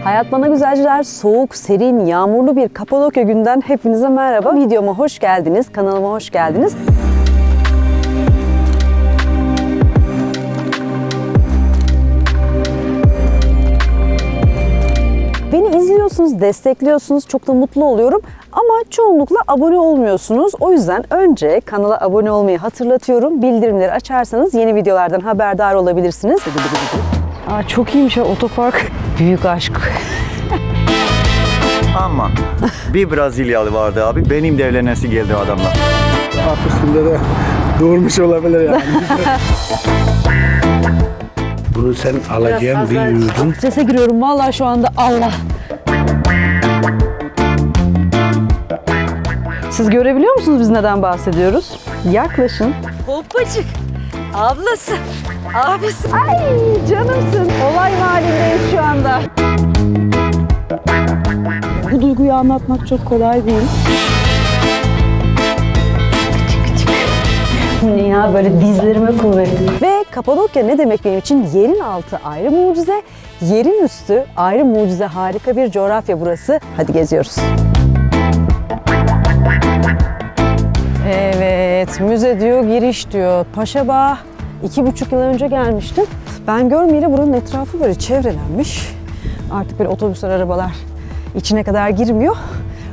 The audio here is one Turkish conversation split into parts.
Hayat Bana Güzelciler, soğuk, serin, yağmurlu bir Kapadokya günden hepinize merhaba. Videoma hoş geldiniz, kanalıma hoş geldiniz. Beni izliyorsunuz, destekliyorsunuz, çok da mutlu oluyorum. Ama çoğunlukla abone olmuyorsunuz. O yüzden önce kanala abone olmayı hatırlatıyorum. Bildirimleri açarsanız yeni videolardan haberdar olabilirsiniz. Aa, çok iyiymiş ya, otopark. Büyük aşk. Ama bir Brezilyalı vardı abi. Benim de evlenesi geldi adamla. Park üstünde de doğurmuş olabilir yani. Bunu sen alacağım bir yudum. Strese giriyorum vallahi şu anda, Allah. Siz görebiliyor musunuz biz neden bahsediyoruz? Yaklaşın. Hoppacık, ablası, abisi. Ay canımsın. Olay mahallindeyiz şu anda. Bu duyguyu anlatmak çok kolay değil. Ya böyle dizlerime kuvvet. Ve Kapadokya ne demek benim için? Yerin altı ayrı mucize, yerin üstü ayrı mucize, harika bir coğrafya burası. Hadi geziyoruz. Evet, müze diyor, giriş diyor. Paşabağ 2,5 yıl önce gelmiştim. Ben görmeyeli buranın etrafı böyle çevrelenmiş. Artık böyle otobüsler, arabalar içine kadar girmiyor.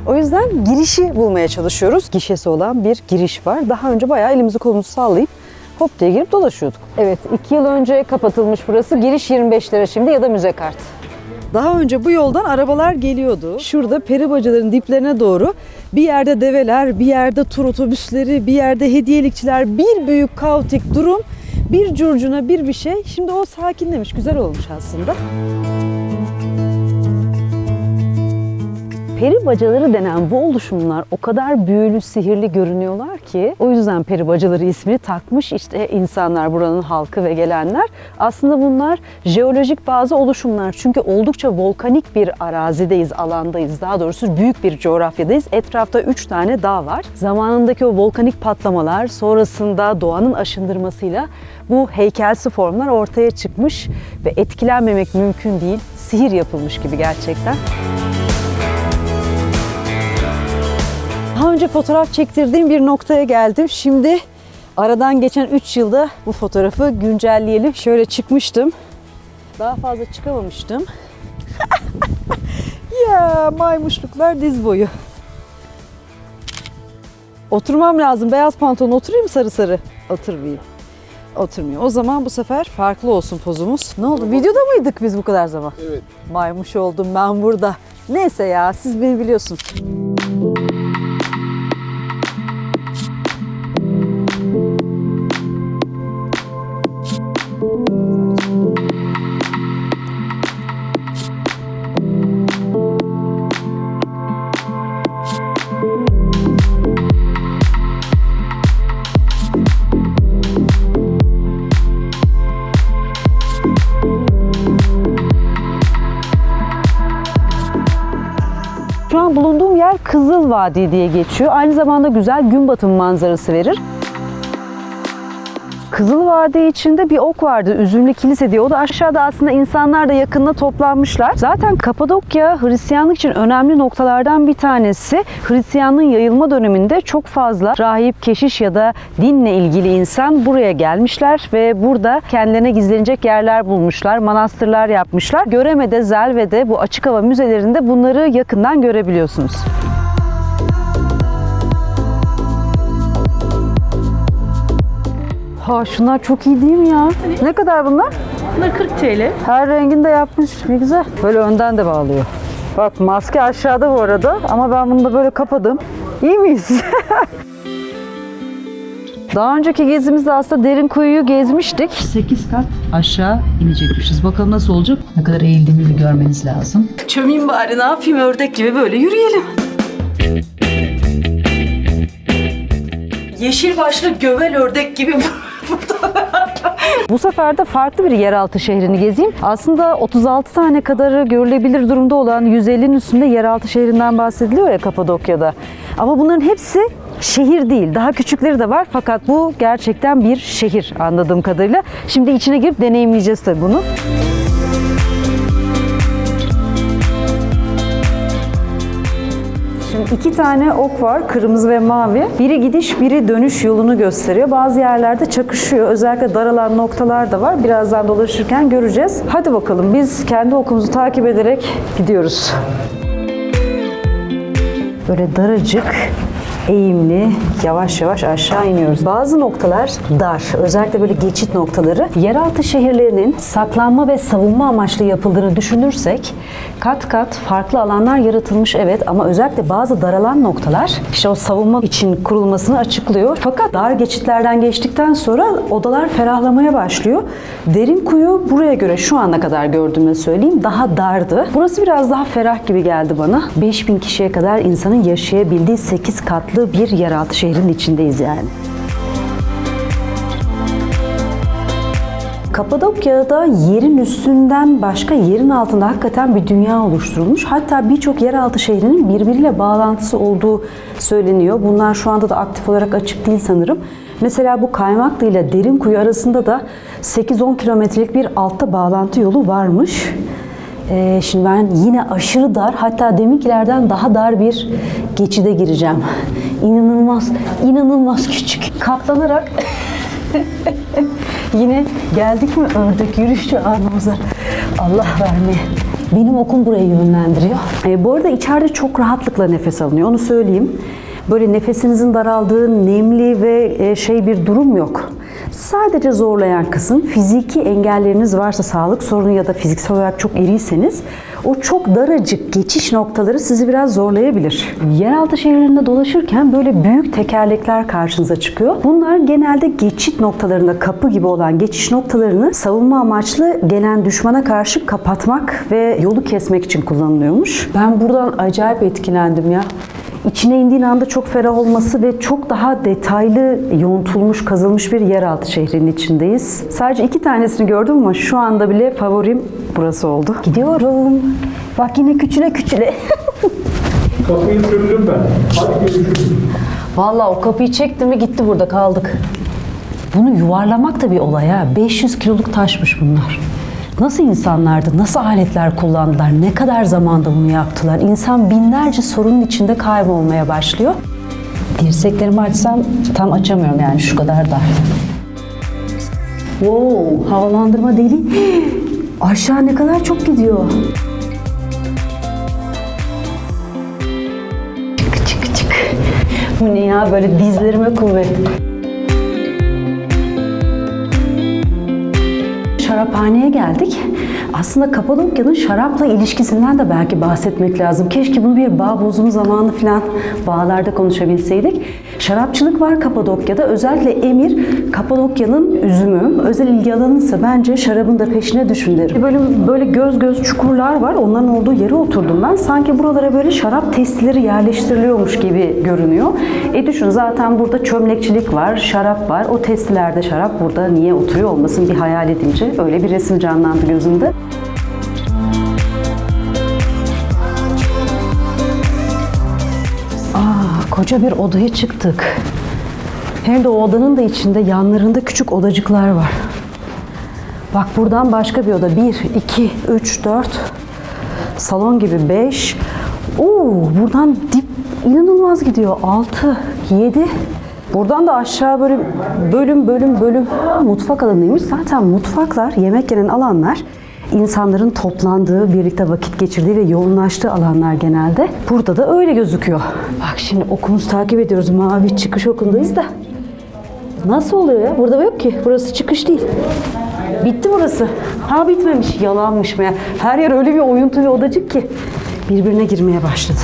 O yüzden girişi bulmaya çalışıyoruz. Gişesi olan bir giriş var. Daha önce bayağı elimizi kolumuzu sallayıp hop diye girip dolaşıyorduk. Evet, 2 yıl önce kapatılmış burası. Giriş 25 lira şimdi ya da müze kart. Daha önce bu yoldan arabalar geliyordu. Şurada peri bacaların diplerine doğru bir yerde develer, bir yerde tur otobüsleri, bir yerde hediyelikçiler, bir büyük kaotik durum, bir curcuna, bir şey. Şimdi o sakinlemiş, güzel olmuş aslında. Peri bacaları denen bu oluşumlar o kadar büyülü, sihirli görünüyorlar ki o yüzden peri bacaları ismini takmış işte insanlar, buranın halkı ve gelenler. Aslında bunlar jeolojik bazı oluşumlar. Çünkü oldukça volkanik bir arazideyiz, alandayız. Daha doğrusu büyük bir coğrafyadayız. Etrafta 3 tane dağ var. Zamanındaki o volkanik patlamalar sonrasında doğanın aşındırmasıyla bu heykelsi formlar ortaya çıkmış ve etkilenmemek mümkün değil. Sihir yapılmış gibi gerçekten. Daha önce fotoğraf çektirdiğim bir noktaya geldim. Şimdi aradan geçen 3 yılda bu fotoğrafı güncelleyelim. Şöyle çıkmıştım. Daha fazla çıkamamıştım. Ya maymuşluklar diz boyu. Oturmam lazım. Beyaz pantolon oturayım mı sarı sarı? Oturmayayım. Oturmuyor. O zaman bu sefer farklı olsun pozumuz. Ne oldu? Videoda mıydık biz bu kadar zaman? Evet. Maymuş oldum ben burada. Neyse ya, siz beni biliyorsunuz. Şu an bulunduğum yer Kızıl Vadi diye geçiyor. Aynı zamanda güzel gün batımı manzarası verir. Kızıl Vadi içinde bir ok vardı, Üzümlü Kilise diye. O da aşağıda, aslında insanlar da yakında toplanmışlar. Zaten Kapadokya Hristiyanlık için önemli noktalardan bir tanesi. Hristiyanlığın yayılma döneminde çok fazla rahip, keşiş ya da dinle ilgili insan buraya gelmişler ve burada kendilerine gizlenecek yerler bulmuşlar, manastırlar yapmışlar. Göreme'de, Zelve'de, bu açık hava müzelerinde bunları yakından görebiliyorsunuz. Ha, şunlar çok iyi değil mi ya? Ne kadar bunlar? Bunlar 40 TL. Her renginde yapmış. Ne güzel. Böyle önden de bağlıyor. Bak, maske aşağıda bu arada ama ben bunu da böyle kapadım. İyi miyiz? Daha önceki gezimizde aslında Derinkuyu'yu gezmiştik. 8 kat aşağı inecekmişiz. Bakalım nasıl olacak? Ne kadar eğildiğimi görmeniz lazım. Çömeyim bari, ne yapayım, ördek gibi böyle yürüyelim. Yeşil başlı gövel ördek gibi Bu sefer de farklı bir yeraltı şehrini gezeyim. Aslında 36 tane kadarı görülebilir durumda olan 150'nin üstünde yeraltı şehrinden bahsediliyor ya Kapadokya'da. Ama bunların hepsi şehir değil. Daha küçükleri de var fakat bu gerçekten bir şehir anladığım kadarıyla. Şimdi içine girip deneyimleyeceğiz tabii bunu. Şimdi 2 tane ok var, kırmızı ve mavi. Biri gidiş, biri dönüş yolunu gösteriyor. Bazı yerlerde çakışıyor. Özellikle daralan noktalar da var. Birazdan dolaşırken göreceğiz. Hadi bakalım biz kendi okumuzu takip ederek gidiyoruz. Böyle daracık, eğimli, yavaş yavaş aşağı iniyoruz. Bazı noktalar dar, özellikle böyle geçit noktaları. Yeraltı şehirlerinin saklanma ve savunma amaçlı yapıldığını düşünürsek kat kat farklı alanlar yaratılmış, evet, ama özellikle bazı daralan noktalar işte o savunma için kurulmasını açıklıyor. Fakat dar geçitlerden geçtikten sonra odalar ferahlamaya başlıyor. Derin kuyu buraya göre şu ana kadar gördüğümü söyleyeyim daha dardı. Burası biraz daha ferah gibi geldi bana. 5000 kişiye kadar insanın yaşayabildiği 8 katlı bir yeraltı şehrin içindeyiz yani. Kapadokya'da yerin üstünden başka yerin altında hakikaten bir dünya oluşturulmuş. Hatta birçok yeraltı şehrinin birbiriyle bağlantısı olduğu söyleniyor. Bunlar şu anda da aktif olarak açık değil sanırım. Mesela bu Kaymaklı ile Derinkuyu arasında da 8-10 kilometrelik bir altta bağlantı yolu varmış. Şimdi ben yine aşırı dar, hatta deminkilerden daha dar bir geçide gireceğim. İnanılmaz küçük. Katlanarak yine geldik mi ördek yürüyüşü anımıza. Allah vermeye. Benim okum burayı yönlendiriyor. Bu arada içeride çok rahatlıkla nefes alınıyor, onu söyleyeyim. Böyle nefesinizin daraldığı, nemli ve bir durum yok. Sadece zorlayan kısım fiziki engelleriniz varsa, sağlık sorunu ya da fiziksel olarak çok iriyseniz o çok daracık geçiş noktaları sizi biraz zorlayabilir. Yeraltı şehirlerinde dolaşırken böyle büyük tekerlekler karşınıza çıkıyor. Bunlar genelde geçit noktalarında, kapı gibi olan geçiş noktalarını savunma amaçlı gelen düşmana karşı kapatmak ve yolu kesmek için kullanılıyormuş. Ben buradan acayip etkilendim ya. İçine indiğin anda çok ferah olması ve çok daha detaylı yontulmuş, kazılmış bir yeraltı şehrinin içindeyiz. Sadece 2 tanesini gördüm ama şu anda bile favorim burası oldu. Gidiyorum. Bak yine küçüle. Kapıyı sürdüm ben. Hadi görüşürüz. Vallahi o kapıyı çektim ve gitti, burada kaldık. Bunu yuvarlamak da bir olay ha. 500 kiloluk taşmış bunlar. Nasıl insanlardı, nasıl aletler kullandılar, ne kadar zamanda bunu yaptılar? İnsan binlerce sorunun içinde kaybolmaya başlıyor. Dirseklerimi açsam tam açamıyorum yani, şu kadar dar. Wow, havalandırma deli. Aşağı ne kadar çok gidiyor. Çık. Bu ne ya, böyle dizlerime kuvvet. Şaraphaneye geldik. Aslında Kapadokya'nın şarapla ilişkisinden de belki bahsetmek lazım. Keşke bunu bir bağ bozumu zamanı falan bağlarda konuşabilseydik. Şarapçılık var Kapadokya'da. Özellikle Emir, Kapadokya'nın üzümü. Özel ilgi alanıysa bence şarabın da peşine düşün derim. Böyle göz çukurlar var. Onların olduğu yere oturdum ben. Sanki buralara böyle şarap testileri yerleştiriliyormuş gibi görünüyor. Düşün, zaten burada çömlekçilik var, şarap var. O testilerde şarap, burada niye oturuyor olmasın, bir hayal edince öyle bir resim canlandı gözümde. Koca bir odaya çıktık. Hem de o odanın da içinde yanlarında küçük odacıklar var. Bak buradan başka bir oda. 1, 2, 3, 4. Salon gibi 5. Buradan dip inanılmaz gidiyor. 6, 7. Buradan da aşağı böyle bölüm mutfak alanıymış. Zaten mutfaklar, yemek yenen alanlar insanların toplandığı, birlikte vakit geçirdiği ve yoğunlaştığı alanlar genelde. Burada da öyle gözüküyor. Bak şimdi okumuzu takip ediyoruz. Mavi çıkış okundayız da. Nasıl oluyor ya? Burada yok ki. Burası çıkış değil. Bitti burası. Ha bitmemiş. Yalanmış meğer. Her yer öyle bir oyuntu ve odacık ki birbirine girmeye başladı.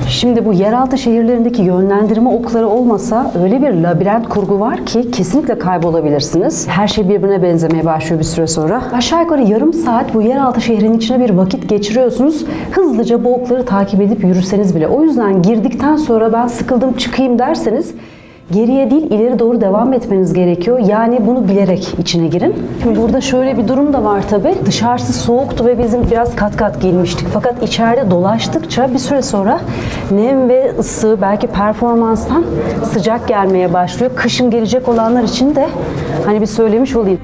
Şimdi bu yeraltı şehirlerindeki yönlendirme okları olmasa öyle bir labirent kurgu var ki kesinlikle kaybolabilirsiniz. Her şey birbirine benzemeye başlıyor bir süre sonra. Aşağı yukarı yarım saat bu yeraltı şehrin içine bir vakit geçiriyorsunuz. Hızlıca bu okları takip edip yürüseniz bile. O yüzden girdikten sonra ben sıkıldım çıkayım derseniz Geriye değil, ileri doğru devam etmeniz gerekiyor. Yani bunu bilerek içine girin. Şimdi burada şöyle bir durum da var tabii. Dışarısı soğuktu ve bizim biraz kat kat giyinmiştik. Fakat içeride dolaştıkça bir süre sonra nem ve ısı belki performanstan sıcak gelmeye başlıyor. Kışın gelecek olanlar için de hani bir söylemiş olayım.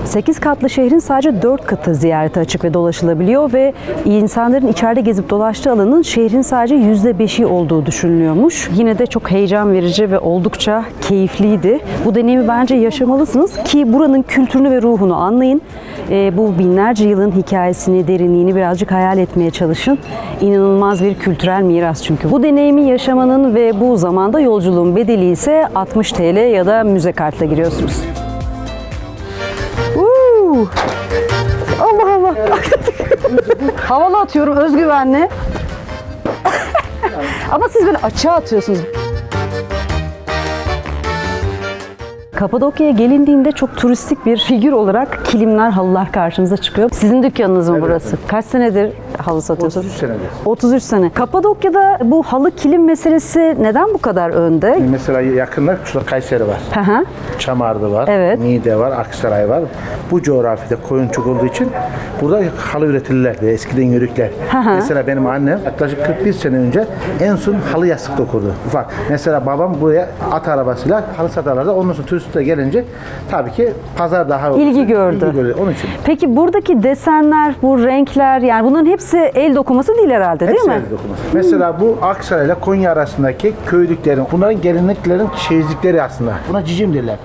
8 katlı şehrin sadece 4 katı ziyarete açık ve dolaşılabiliyor ve insanların içeride gezip dolaştığı alanın şehrin sadece %5'i olduğu düşünülüyormuş. Yine de çok heyecan verici ve oldukça keyifliydi. Bu deneyimi bence yaşamalısınız ki buranın kültürünü ve ruhunu anlayın. Bu binlerce yılın hikayesini, derinliğini birazcık hayal etmeye çalışın. İnanılmaz bir kültürel miras çünkü. Bu deneyimi yaşamanın ve bu zamanda yolculuğun bedeli ise 60 TL ya da müze kartla giriyorsunuz. Allah Allah. Havalı atıyorum, özgüvenli. Ama siz böyle açığa atıyorsunuz. Kapadokya'ya gelindiğinde çok turistik bir figür olarak kilimler, halılar karşınıza çıkıyor. Sizin dükkanınız mı burası? Kaç senedir halı satıyorsunuz? 33 senedir. 33 sene. Kapadokya'da bu halı kilim meselesi neden bu kadar önde? Mesela yakında şurada Kayseri var. Hı hı. Çamardı var. Evet. Niğde var. Aksaray var. Bu coğrafyada koyun çok olduğu için burada halı üretilirlerdi. Eskiden yörükler. Mesela benim annem yaklaşık 41 sene önce en son halı yastık dokurdu. Ufak. Mesela babam buraya at arabasıyla halı satarlardı. Ondan sonra turistler gelince tabii ki pazar daha İlgi gördü. Onun için. Peki buradaki desenler, bu renkler yani bunların hepsi el dokuması değil herhalde değil Hepsi mi? el dokuması. Mesela bu Aksaray ile Konya arasındaki köylüklerin, bunların geleneklerin çeyizlikleri aslında. Buna cicim derler.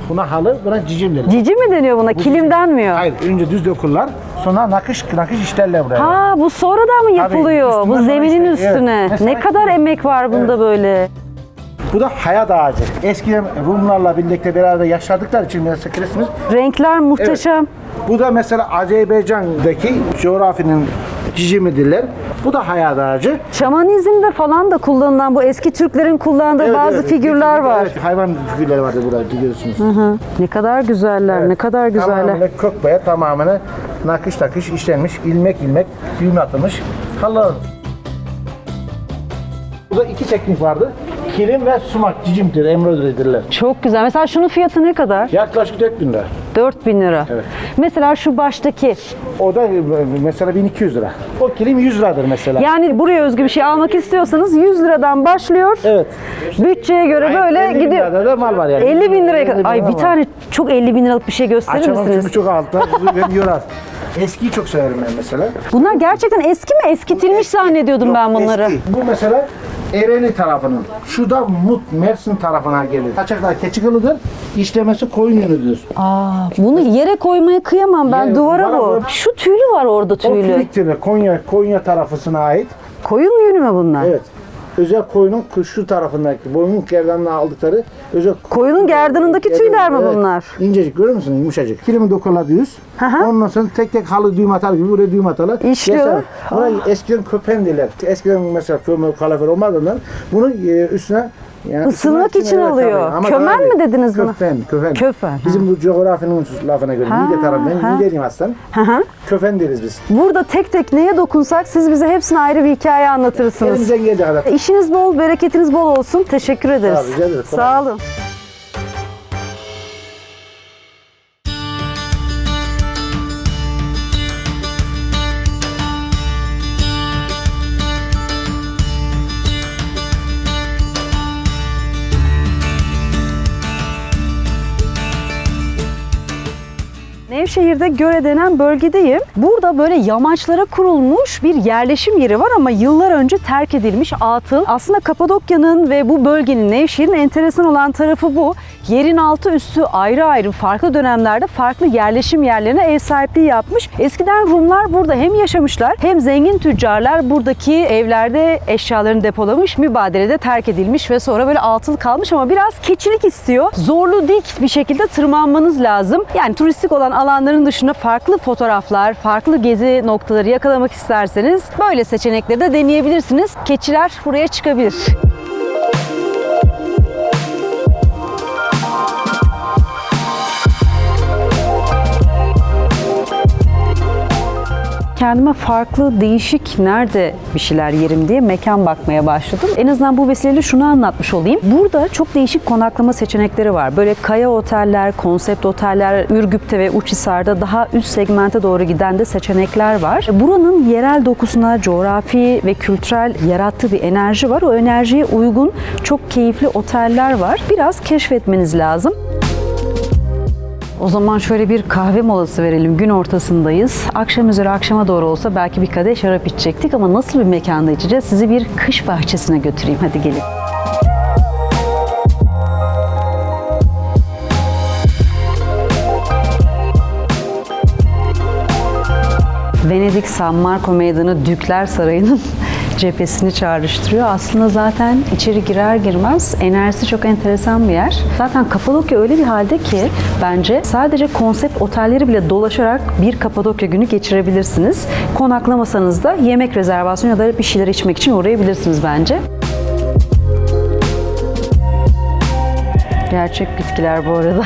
Buna halı, buna cicim derler. Cici mi deniyor buna? Kilim denmiyor. Hayır, önce düz dokurlar, sonra nakış işlerler buraya. Ha, bu sonradan mı yapılıyor? üstüne Bu falan zeminin işte, evet. üstüne. Mesela Ne kadar emek var bunda böyle. Bu da hayat ağacı. Eskiden Rumlarla birlikte beraber yaşadıkları için mesela resmimiz. Renkler muhteşem. Bu da mesela Azerbaycan'daki coğrafyanın cicimidirler. Bu da hayat ağacı. Şamanizmde falan da kullanılan bu eski Türklerin kullandığı bazı figürler var. Evet, hayvan figürleri vardı burada biliyorsunuz. Ne kadar güzeller, ne kadar güzeller. Tamamıyla kök boya, tamamını nakış işlenmiş, ilmek düğüm atılmış. Halı. Burada iki teknik vardı. Kilim ve sumak, cicimdir, embroidery'dirler. Çok güzel. Mesela şunun fiyatı ne kadar? Yaklaşık 4.000 lira. 4.000 lira. Evet. Mesela şu baştaki. O da mesela 1200 lira. O kilim 100 liradır mesela. Yani buraya özgü bir şey almak istiyorsanız 100 liradan başlıyor. Evet. Bütçeye göre böyle 50 bin gidiyor. lirada da mal var yani. 50 bin liraya 50 bin kadar. Ay lira bir var. tane çok 50 bin liralık bir şey gösterir Açamam misiniz? çünkü çok altta. Bu beni yorar. Eskiyi çok severim ben mesela. Bunlar gerçekten eski mi? Eskitilmiş zannediyordum ben bunları. Eski. Bu mesela Erenli tarafının. Şu da Mersin tarafına gelir. Kaçaklar keçi kılıdır. İşlemesi koyun yünüdür. Bunu yere koymaya kıyamam ben. Yere- Duvara bana bu. bu- Şu tüylü var orada O tüylü. filiktir. Konya tarafına ait. Koyun yünü mü bunlar? Evet. Özel koyunun şu tarafındaki boynun gerdanını aldıkları özel Koyunun gerdanındaki tüyler mi bunlar? İncecik görüyor musun? Yumuşacık. Kilimi dokular düz. hı. Ondan sonra tek tek halı düğüm atar gibi buraya düğüm atarlar. İşliyor. Mesela Burayı eskiden köpen derler. Eskiden mesela kömür kalafer olmadığından bunu üstüne yani Isınmak ısınmak için evet, alıyor. tabii. Ama Kömen tabii, mi dediniz buna? Köfen. Köfen, Bizim bu coğrafyanın lafına göre. Niğde tarafı. Ben Niğdeliyim aslan. hı. Köfen deriz biz. Burada tek tek neye dokunsak siz bize hepsine ayrı bir hikaye anlatırsınız. Elimizden geldiği kadar. İşiniz bol, bereketiniz bol olsun. Teşekkür ederiz. Sağ ol, rica ederim. Sağ olun. Nevşehir'de Göre denen bölgedeyim. Burada böyle yamaçlara kurulmuş bir yerleşim yeri var ama yıllar önce terk edilmiş atıl. Aslında Kapadokya'nın ve bu bölgenin, Nevşehir'in enteresan olan tarafı bu. Yerin altı üstü ayrı ayrı farklı dönemlerde farklı yerleşim yerlerine ev sahipliği yapmış. Eskiden Rumlar burada hem yaşamışlar hem zengin tüccarlar buradaki evlerde eşyalarını depolamış, mübadelede terk edilmiş ve sonra böyle atıl kalmış ama biraz keçilik istiyor. Zorlu dik bir şekilde tırmanmanız lazım. Yani turistik olan alanların dışında farklı fotoğraflar, farklı gezi noktaları yakalamak isterseniz böyle seçenekleri de deneyebilirsiniz. Keçiler buraya çıkabilir. kendime farklı, değişik nerede bir şeyler yerim diye mekan bakmaya başladım. En azından bu vesileyle şunu anlatmış olayım. Burada çok değişik konaklama seçenekleri var. Böyle kaya oteller, konsept oteller, Ürgüp'te ve Uçhisar'da daha üst segmente doğru giden de seçenekler var. Buranın yerel dokusuna, coğrafi ve kültürel yarattığı bir enerji var. O enerjiye uygun çok keyifli oteller var. Biraz keşfetmeniz lazım. O zaman şöyle bir kahve molası verelim. Gün ortasındayız. Akşam üzeri akşama doğru olsa belki bir kadeh şarap içecektik ama nasıl bir mekanda içeceğiz? Sizi bir kış bahçesine götüreyim. Hadi gelin. Venedik San Marco Meydanı Dükler Sarayı'nın cephesini çağrıştırıyor. Aslında zaten içeri girer girmez enerjisi çok enteresan bir yer. Zaten Kapadokya öyle bir halde ki bence sadece konsept otelleri bile dolaşarak bir Kapadokya günü geçirebilirsiniz. Konaklamasanız da yemek rezervasyonu ya da bir şeyler içmek için uğrayabilirsiniz bence. Gerçek bitkiler bu arada.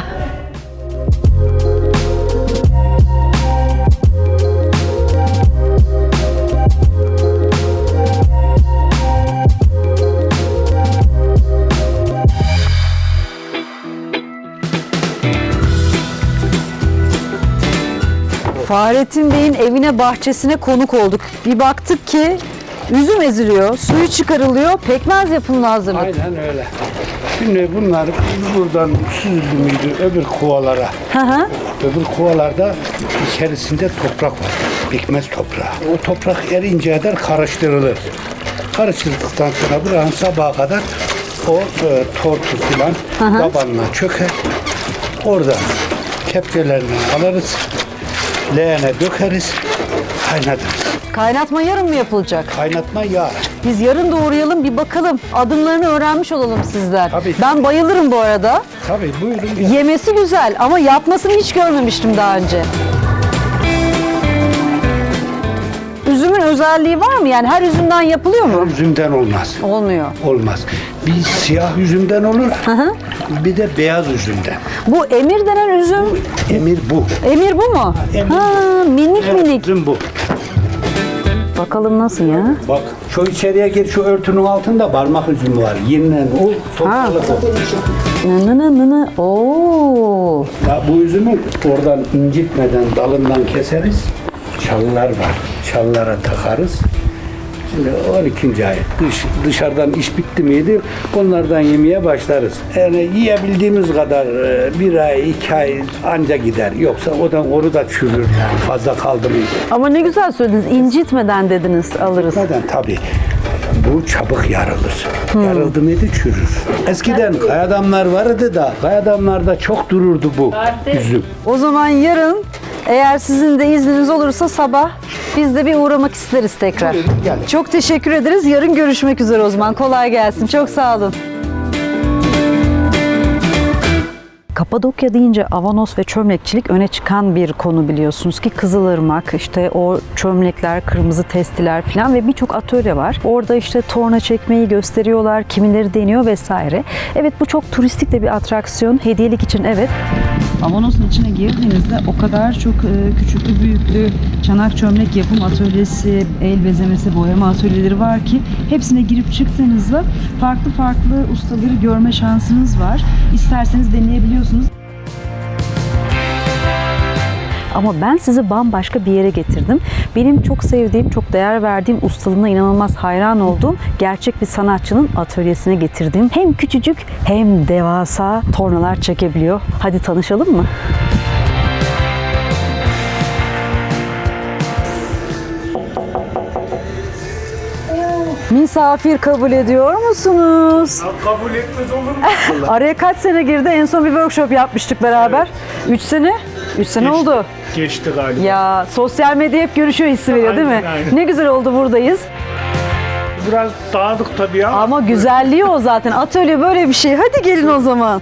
Fahrettin Bey'in evine, bahçesine konuk olduk. Bir baktık ki üzüm eziliyor, suyu çıkarılıyor, pekmez yapımına hazırlık. Aynen öyle. Şimdi bunlar buradan süzüldü müydü öbür kovalara. Öbür kovalarda içerisinde toprak var. Pekmez toprağı. O toprak erinceye kadar karıştırılır. Karıştırdıktan sonra buranın sabaha kadar o tortu filan tabanına çöker. Orada kepçelerini alırız. Leğene dökeriz, kaynatırız. Kaynatma yarın mı yapılacak? Kaynatma yağ. Biz yarın da uğrayalım, bir bakalım. Adımlarını öğrenmiş olalım sizden. Tabii. Ben bayılırım bu arada. Tabii buyurun. Yemesi güzel ama yapmasını hiç görmemiştim daha önce. Üzümün özelliği var mı? Yani her üzümden yapılıyor mu? Üzümden olmaz. Olmuyor. Olmaz. Bir siyah üzümden olur, bir de beyaz üzümden. Bu emir denen üzüm, Emir bu. emir bu mu? Emir Ha, minik Evet, minik. üzüm bu. Bakalım nasıl ya? Bak şu içeriye gir, şu örtünün altında parmak üzümü var. Yenilen o, sofralık o. Nı. Oo. Ya bu üzümü oradan incitmeden dalından keseriz. Çalılar var. Çalılara takarız. Şimdi 12. ay dışarıdan iş bitti miydi onlardan yemeye başlarız. Yani yiyebildiğimiz kadar bir ay, 2 ay anca gider. Yoksa onu da çürür yani fazla kaldı mıydı. Ama ne güzel söylediniz. İncitmeden dediniz alırız. Neden? Tabii. Bu çabuk yarılır. Yarıldı mıydı çürür. Eskiden kayadamlar vardı da kayadamlarda çok dururdu bu üzüm. O zaman yarın eğer sizin de izniniz olursa sabah biz de bir uğramak isteriz tekrar. Buyurun, gelin. Çok teşekkür ederiz. Yarın görüşmek üzere o zaman. Kolay gelsin. Çok sağ olun. Kapadokya deyince avanos ve çömlekçilik öne çıkan bir konu biliyorsunuz ki Kızılırmak, işte o çömlekler, kırmızı testiler falan ve birçok atölye var. Orada işte torna çekmeyi gösteriyorlar, kimileri deniyor vesaire. Evet bu çok turistik de bir atraksiyon. Hediyelik için evet. Avanos'un içine girdiğinizde o kadar çok küçüklü büyüklü çanak çömlek yapım atölyesi, el bezemesi, boyama atölyeleri var ki hepsine girip çıktığınızda farklı farklı ustaları görme şansınız var. İsterseniz deneyebiliyorsunuz. Ama ben sizi bambaşka bir yere getirdim. Benim çok sevdiğim, çok değer verdiğim, ustalığına inanılmaz hayran olduğum gerçek bir sanatçının atölyesine getirdim. Hem küçücük hem devasa tornalar çekebiliyor. Hadi tanışalım mı? Misafir kabul ediyor musunuz? Kabul etmez olur mu? Araya kaç sene girdi? En son bir workshop yapmıştık beraber. 3 sene? 3 sene oldu. Geçti galiba. Ya sosyal medya hep görüşüyor hissi veriyor değil mi? Aynen, aynen. Ne güzel oldu buradayız. Biraz dağınık tabii ya. Ama güzelliği o zaten. Atölye böyle bir şey. Hadi gelin o zaman.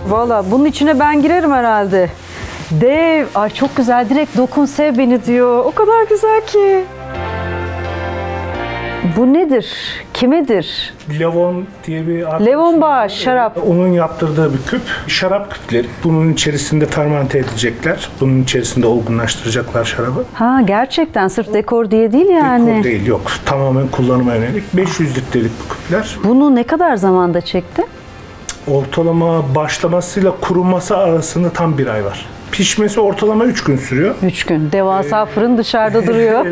Valla bunun içine ben girerim herhalde. Dev. Ay çok güzel. Direkt dokun sev beni diyor. O kadar güzel ki. Bu nedir? Kimedir? Levon diye bir arkadaşım Levon var. Bağış, şarap. Onun yaptırdığı bir küp. Şarap küpleri. Bunun içerisinde fermente edecekler. Bunun içerisinde olgunlaştıracaklar şarabı. Ha gerçekten sırf dekor diye değil yani. Dekor değil, yok. Tamamen kullanıma yönelik. 500 litrelik bu küpler. Bunu ne kadar zamanda çekti? Ortalama başlamasıyla kuruması arasında tam 1 ay var. Pişmesi ortalama 3 gün sürüyor. 3 gün. Devasa fırın dışarıda duruyor.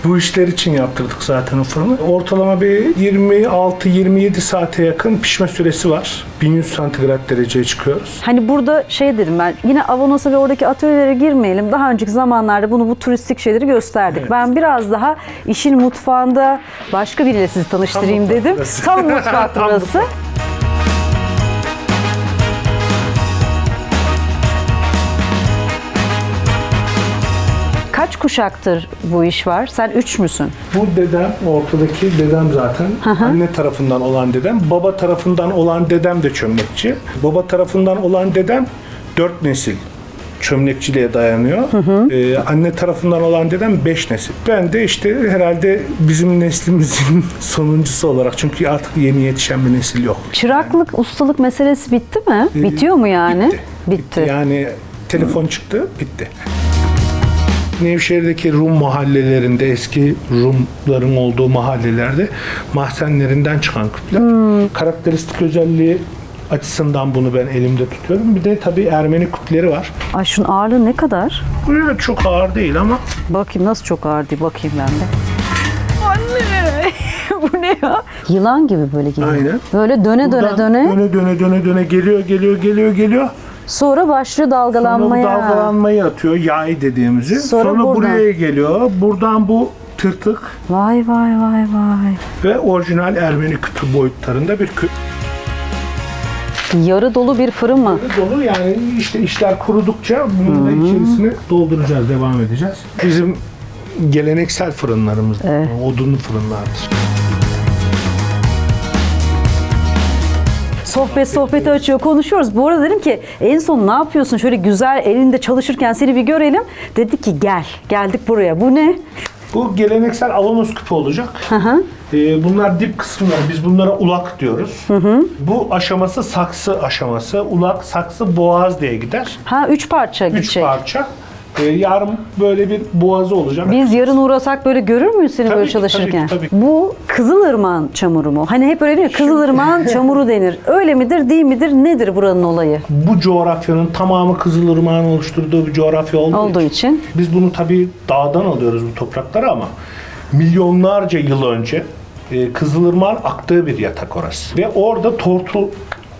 Bu işler için yaptırdık zaten o fırını. Ortalama bir 26-27 saate yakın pişme süresi var. 1100 santigrat dereceye çıkıyoruz. Hani burada şey dedim ben, yine Avanos'a ve oradaki atölyelere girmeyelim. Daha önceki zamanlarda bu turistik şeyleri gösterdik. Evet. Ben biraz daha işin mutfağında başka biriyle sizi tanıştırayım Tam mutfak dedim. burası. Tam mutfak Tam burası. Kaç kuşaktır bu iş var? Sen 3 müsün? Bu dedem, ortadaki dedem zaten. Anne tarafından olan dedem. Baba tarafından olan dedem de çömlekçi. Baba tarafından olan dedem 4 nesil çömlekçiliğe dayanıyor. Anne tarafından olan dedem 5 nesil. Ben de işte herhalde bizim neslimizin sonuncusu olarak. Çünkü artık yeni yetişen bir nesil yok. Çıraklık, ustalık meselesi bitti mi? Bitiyor mu yani? Bitti. Yani telefon çıktı, bitti. Nevşehir'deki Rum mahallelerinde, eski Rumların olduğu mahallelerde mahzenlerinden çıkan küpler. Karakteristik özelliği açısından bunu ben elimde tutuyorum. Bir de tabii Ermeni küpleri var. Ay şunun ağırlığı ne kadar? Bu çok ağır değil ama Bakayım nasıl çok ağır diye bakayım ben de. Anne! Bu ne ya? Yılan gibi böyle geliyor. Aynen. Böyle döne döne geliyor. Sonra başlıyor Sonra bu dalgalanmaya. dalgalanmayı atıyor, yay dediğimizi. Sonra Sonra buradan. buraya geliyor. Buradan bu tırtık Vay. ve orijinal Ermeni küpü boyutlarında bir küp. Yarı dolu bir fırın mı? Dolu yani işte işler kurudukça bunun da içerisini dolduracağız, devam edeceğiz. Bizim geleneksel fırınlarımız, odunlu fırınlardır. Sohbeti açıyor, konuşuyoruz. Bu arada dedim ki en son ne yapıyorsun? Şöyle güzel elinde çalışırken seni bir görelim. Dedi ki gel. Geldik buraya. Bu ne? Bu geleneksel avanos küpü olacak. Bunlar dip kısımlar. Biz bunlara ulak diyoruz. Bu aşaması saksı aşaması. Ulak, saksı, boğaz diye gider. Ha 3 parça 3 gidecek. parça. Yarın böyle bir boğazı olacak. Biz yarın uğrasak böyle görür müyüz seni Tabii böyle ki, çalışırken? tabii ki. Bu Kızılırmak'ın çamuru mu? Hani hep öyle değil mi? Kızılırmak'ın çamuru denir. Öyle midir, değil midir? Nedir buranın olayı? Bu coğrafyanın tamamı Kızılırmak'ın oluşturduğu bir coğrafya Olduğu için. Biz bunu tabii dağdan alıyoruz bu toprakları ama milyonlarca yıl önce Kızılırmak'ın aktığı bir yatak orası. Ve orada tortul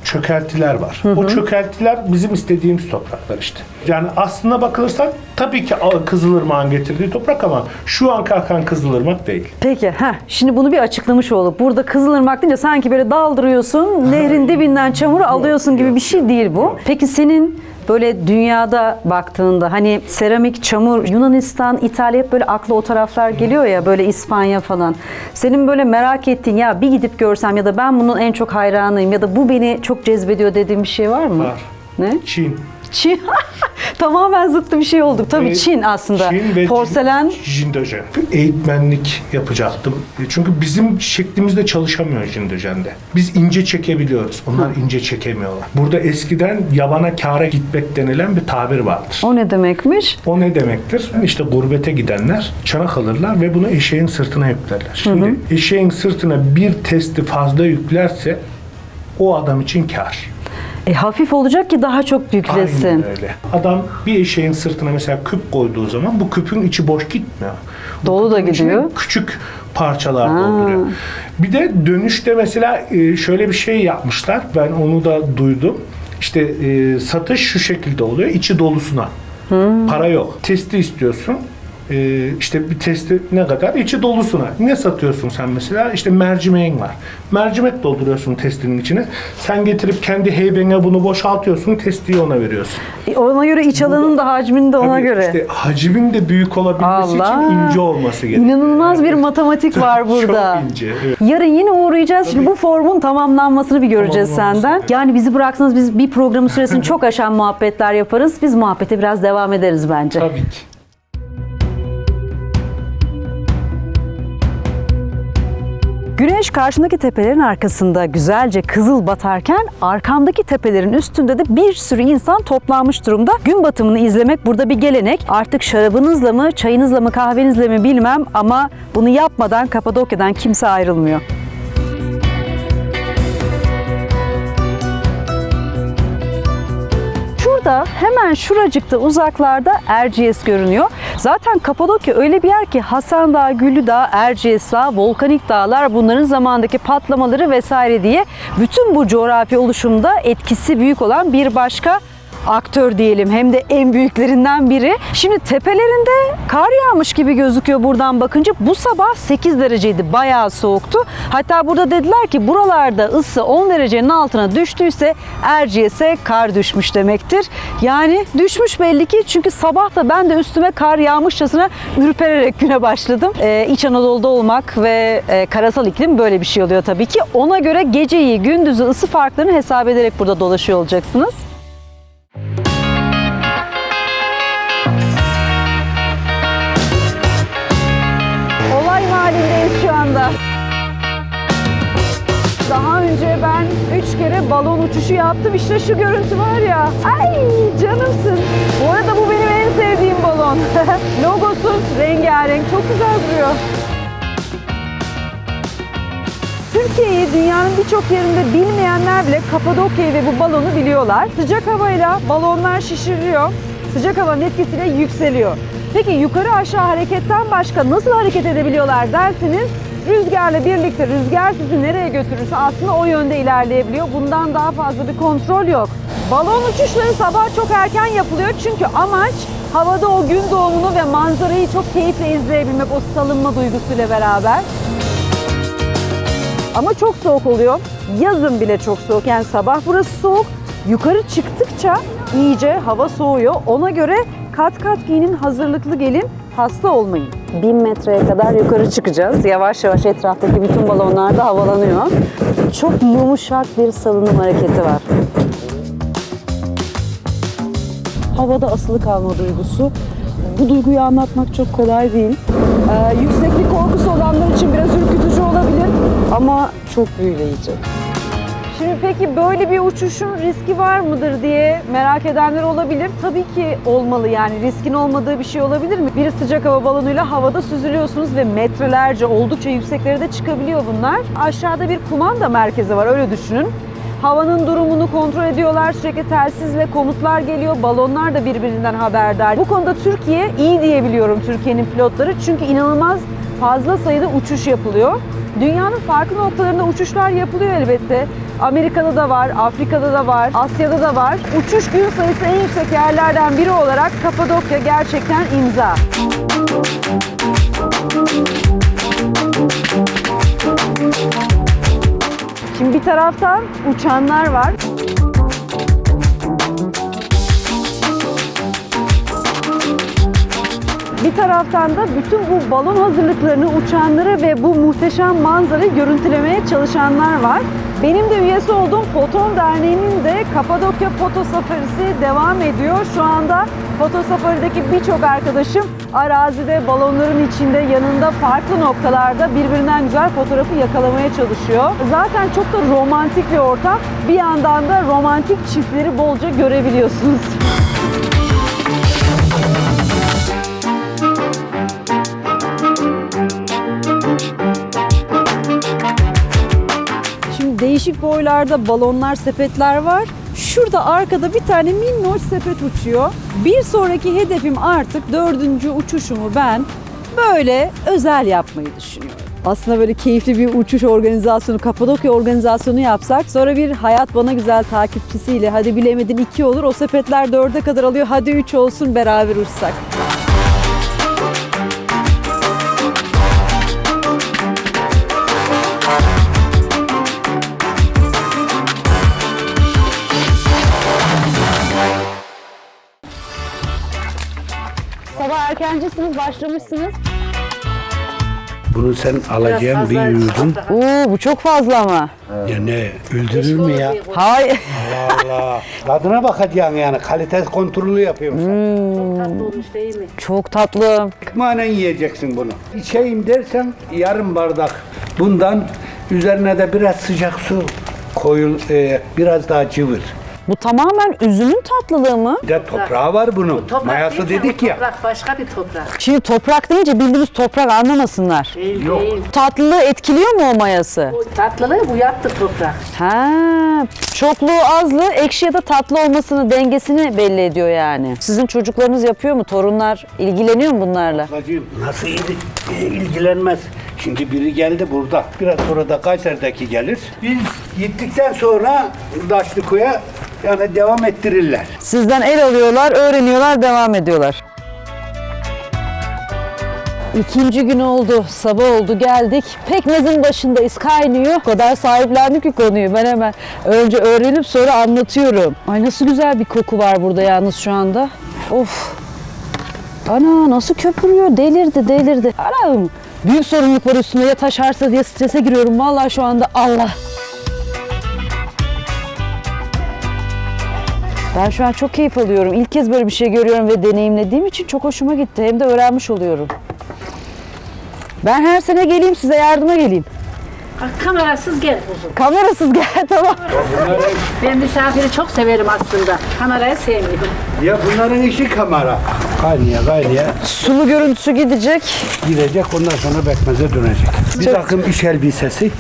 çökeltiler var. O çökeltiler bizim istediğimiz topraklar işte. Yani aslına bakılırsa tabii ki Kızılırmak'ın getirdiği toprak ama şu an akan Kızılırmak değil. Peki, şimdi bunu bir açıklamış olduk. Burada Kızılırmak deyince sanki böyle daldırıyorsun, nehrin dibinden çamuru alıyorsun gibi bir şey değil bu. Peki senin böyle dünyada baktığında hani seramik, çamur, Yunanistan, İtalya hep böyle aklı o taraflar geliyor ya, böyle İspanya falan. Senin böyle merak ettiğin, ya bir gidip görsem ya da ben bunun en çok hayranıyım ya da bu beni çok cezbediyor dediğin bir şey var mı? Var. Ne? Çin. Çin. Tamamen zıttı bir şey olduk. Tabii Çin aslında. Çin ve Porselen. Jindojen. Eğitmenlik yapacaktım. Çünkü bizim şeklimizde çalışamıyor Jindojen'de. Biz ince çekebiliyoruz. Onlar ince çekemiyorlar. Burada eskiden yabana kâra gitmek denilen bir tabir vardır. O ne demekmiş? O ne demektir? İşte gurbete gidenler çanak alırlar ve bunu eşeğin sırtına yüklerler. Şimdi eşeğin sırtına bir testi fazla yüklerse o adam için kâr. Hafif olacak ki daha çok yüklesin. Aynen öyle. Adam bir eşeğin sırtına mesela küp koyduğu zaman bu küpün içi boş gitmiyor. Bu Dolu da küpün içine gidiyor. Küçük parçalar dolduruyor. Bir de dönüşte mesela şöyle bir şey yapmışlar. Ben onu da duydum. İşte satış şu şekilde oluyor. İçi dolusuna. Para yok. Testi istiyorsun. İşte bir testi ne kadar? İçi dolusuna. Ne satıyorsun sen mesela? İşte mercimeğin var. Mercimek dolduruyorsun testinin içine. Sen getirip kendi heybene bunu boşaltıyorsun. Testiyi ona veriyorsun. Ona göre iç alanın da hacmini de ona Tabii göre. İşte hacmin de büyük olabilmesi için ince olması gerekiyor. İnanılmaz bir matematik var burada. Çok ince. Evet. Yarın yine uğrayacağız. Şimdi bu formun tamamlanmasını bir göreceğiz senden. Yani bizi bıraksanız biz bir programın süresini çok aşan muhabbetler yaparız. Biz muhabbete biraz devam ederiz bence. Tabii ki. Güneş karşımdaki tepelerin arkasında güzelce kızıl batarken arkamdaki tepelerin üstünde de bir sürü insan toplanmış durumda. Gün batımını izlemek burada bir gelenek. Artık şarabınızla mı, çayınızla mı, kahvenizle mi bilmem ama bunu yapmadan Kapadokya'dan kimse ayrılmıyor. Şurada hemen şuracıkta uzaklarda Erciyes görünüyor. Zaten Kapadokya öyle bir yer ki Hasan Dağı, Güllü Dağı, Erciyes Dağı, volkanik dağlar bunların zamandaki patlamaları vesaire diye bütün bu coğrafi oluşumda etkisi büyük olan bir başka aktör diyelim, hem de en büyüklerinden biri. Şimdi tepelerinde kar yağmış gibi gözüküyor buradan bakınca. Bu sabah 8 dereceydi, bayağı soğuktu. Hatta burada dediler ki buralarda ısı 10 derecenin altına düştüyse Erciyes'e kar düşmüş demektir. Yani düşmüş belli ki, çünkü sabah da ben de üstüme kar yağmışçasına ürpererek güne başladım. İç Anadolu'da olmak ve karasal iklim böyle bir şey oluyor tabii ki. Ona göre geceyi gündüzü ısı farklarını hesap ederek burada dolaşıyor olacaksınız. Halindeyiz şu anda. Daha önce ben 3 kere balon uçuşu yaptım. İşte şu görüntü var ya. Ay canımsın. Bu arada bu benim en sevdiğim balon. Logosu rengarenk. Çok güzel duruyor. Türkiye'yi dünyanın birçok yerinde bilmeyenler bile Kapadokya'yı ve bu balonu biliyorlar. Sıcak havayla balonlar şişiriliyor. Sıcak havanın etkisiyle yükseliyor. Peki yukarı aşağı hareketten başka nasıl hareket edebiliyorlar derseniz, rüzgarla birlikte rüzgar sizi nereye götürürse aslında o yönde ilerleyebiliyor. Bundan daha fazla bir kontrol yok. Balon uçuşları sabah çok erken yapılıyor çünkü amaç havada o gün doğumunu ve manzarayı çok keyifle izleyebilmek, o salınma duygusuyla beraber. Ama çok soğuk oluyor. Yazın bile çok soğuk. Yani sabah burası soğuk. Yukarı çıktıkça iyice hava soğuyor. Ona göre kat kat giyinin, hazırlıklı gelin, hasta olmayın. 1000 metreye kadar yukarı çıkacağız. Yavaş yavaş etraftaki bütün balonlar da havalanıyor. Çok yumuşak bir salınım hareketi var. Havada asılı kalma duygusu. Bu duyguyu anlatmak çok kolay değil. Yükseklik korkusu olanlar için biraz ürkütücü olabilir ama çok büyüleyici. Şimdi peki böyle bir uçuşun riski var mıdır diye merak edenler olabilir. Tabii ki olmalı, yani riskin olmadığı bir şey olabilir mi? Bir sıcak hava balonuyla havada süzülüyorsunuz ve metrelerce, oldukça yükseklere de çıkabiliyor bunlar. Aşağıda bir kumanda merkezi var, öyle düşünün. Havanın durumunu kontrol ediyorlar, sürekli telsiz ve komutlar geliyor. Balonlar da birbirinden haberdar. Bu konuda Türkiye iyi diyebiliyorum, Türkiye'nin pilotları. Çünkü inanılmaz fazla sayıda uçuş yapılıyor. Dünyanın farklı noktalarında uçuşlar yapılıyor elbette. Amerika'da da var, Afrika'da da var, Asya'da da var. Uçuş gün sayısı en yüksek yerlerden biri olarak Kapadokya gerçekten imza. Şimdi bir taraftan uçanlar var. Bir taraftan da bütün bu balon hazırlıklarını, uçanları ve bu muhteşem manzarayı görüntülemeye çalışanlar var. Benim de üyesi olduğum Foton Derneği'nin de Kapadokya Foto Safarisi devam ediyor. Şu anda Foto Safari'deki birçok arkadaşım arazide, balonların içinde, yanında farklı noktalarda birbirinden güzel fotoğrafı yakalamaya çalışıyor. Zaten çok da romantik bir ortam. Bir yandan da romantik çiftleri bolca görebiliyorsunuz. Değişik boylarda balonlar, sepetler var. Şurada arkada bir tane minnoş sepet uçuyor. Bir sonraki hedefim artık 4. uçuşumu ben böyle özel yapmayı düşünüyorum. Aslında böyle keyifli bir uçuş organizasyonu, Kapadokya organizasyonu yapsak, sonra bir Hayat Bana Güzel takipçisiyle hadi bilemedin 2 olur, o sepetler 4'e kadar alıyor, hadi 3 olsun, beraber uçsak. Sabah erkencisiniz, başlamışsınız. bunu sen alacaksın bir yudum. Oo, bu çok fazla ama. Ya ne öldürür mü ya? Hayır. Allah. Tadına bakacaksın yani. Kalite kontrolü yapıyorsun. Tatlı olmuş değil mi? Çok tatlı. Ekmeğine yiyeceksin bunu. İçeyim dersen yarım bardak bundan, üzerine de biraz sıcak su koyul, biraz daha cıvır. Bu tamamen üzümün tatlılığı mı? Bir de toprağı var bunun. Toprak Mayası değil dedik bu ya. Toprak başka bir toprak. Şimdi toprak deyince bildiğimiz toprak anlamasınlar. Değil Yok. değil. Tatlılığı etkiliyor mu o mayası? Bu tatlılığı bu yaptı toprak. Ha, çokluğu azlığı ekşi ya da tatlı olmasını dengesini belli ediyor yani. Sizin çocuklarınız yapıyor mu? Torunlar ilgileniyor mu bunlarla? Ablacığım nasıl ilgilenmez? Şimdi biri geldi burada. Biraz sonra da Kayseri'deki gelir. Biz gittikten sonra Daşlıköy'e yani devam ettirirler. Sizden el alıyorlar, öğreniyorlar, devam ediyorlar. İkinci gün oldu, sabah oldu, geldik. Pekmezin başındayız, kaynıyor. O kadar sahiplendik ki konuyu. Ben hemen önce öğrenip sonra anlatıyorum. Ay nasıl güzel bir koku var burada yalnız şu anda. Of. Ana nasıl köpürüyor, delirdi. Anam. Büyük sorumluluk var üstünde, ya taşarsa diye strese giriyorum. Vallahi şu anda Allah. Ben şu an çok keyif alıyorum. İlk kez böyle bir şey görüyorum ve deneyimlediğim için çok hoşuma gitti. Hem de öğrenmiş oluyorum. Ben her sene geleyim, size yardıma geleyim. Kamerasız gel kuzum. Kamerasız gel, tamam. Ben misafiri çok severim aslında. Kamerayı sevmiyorum. Ya bunların işi kamera. Kaynaya Sulu görüntüsü gidecek. gidecek, ondan sonra bekmeze dönecek. Bir Çok- takım iş elbisesi,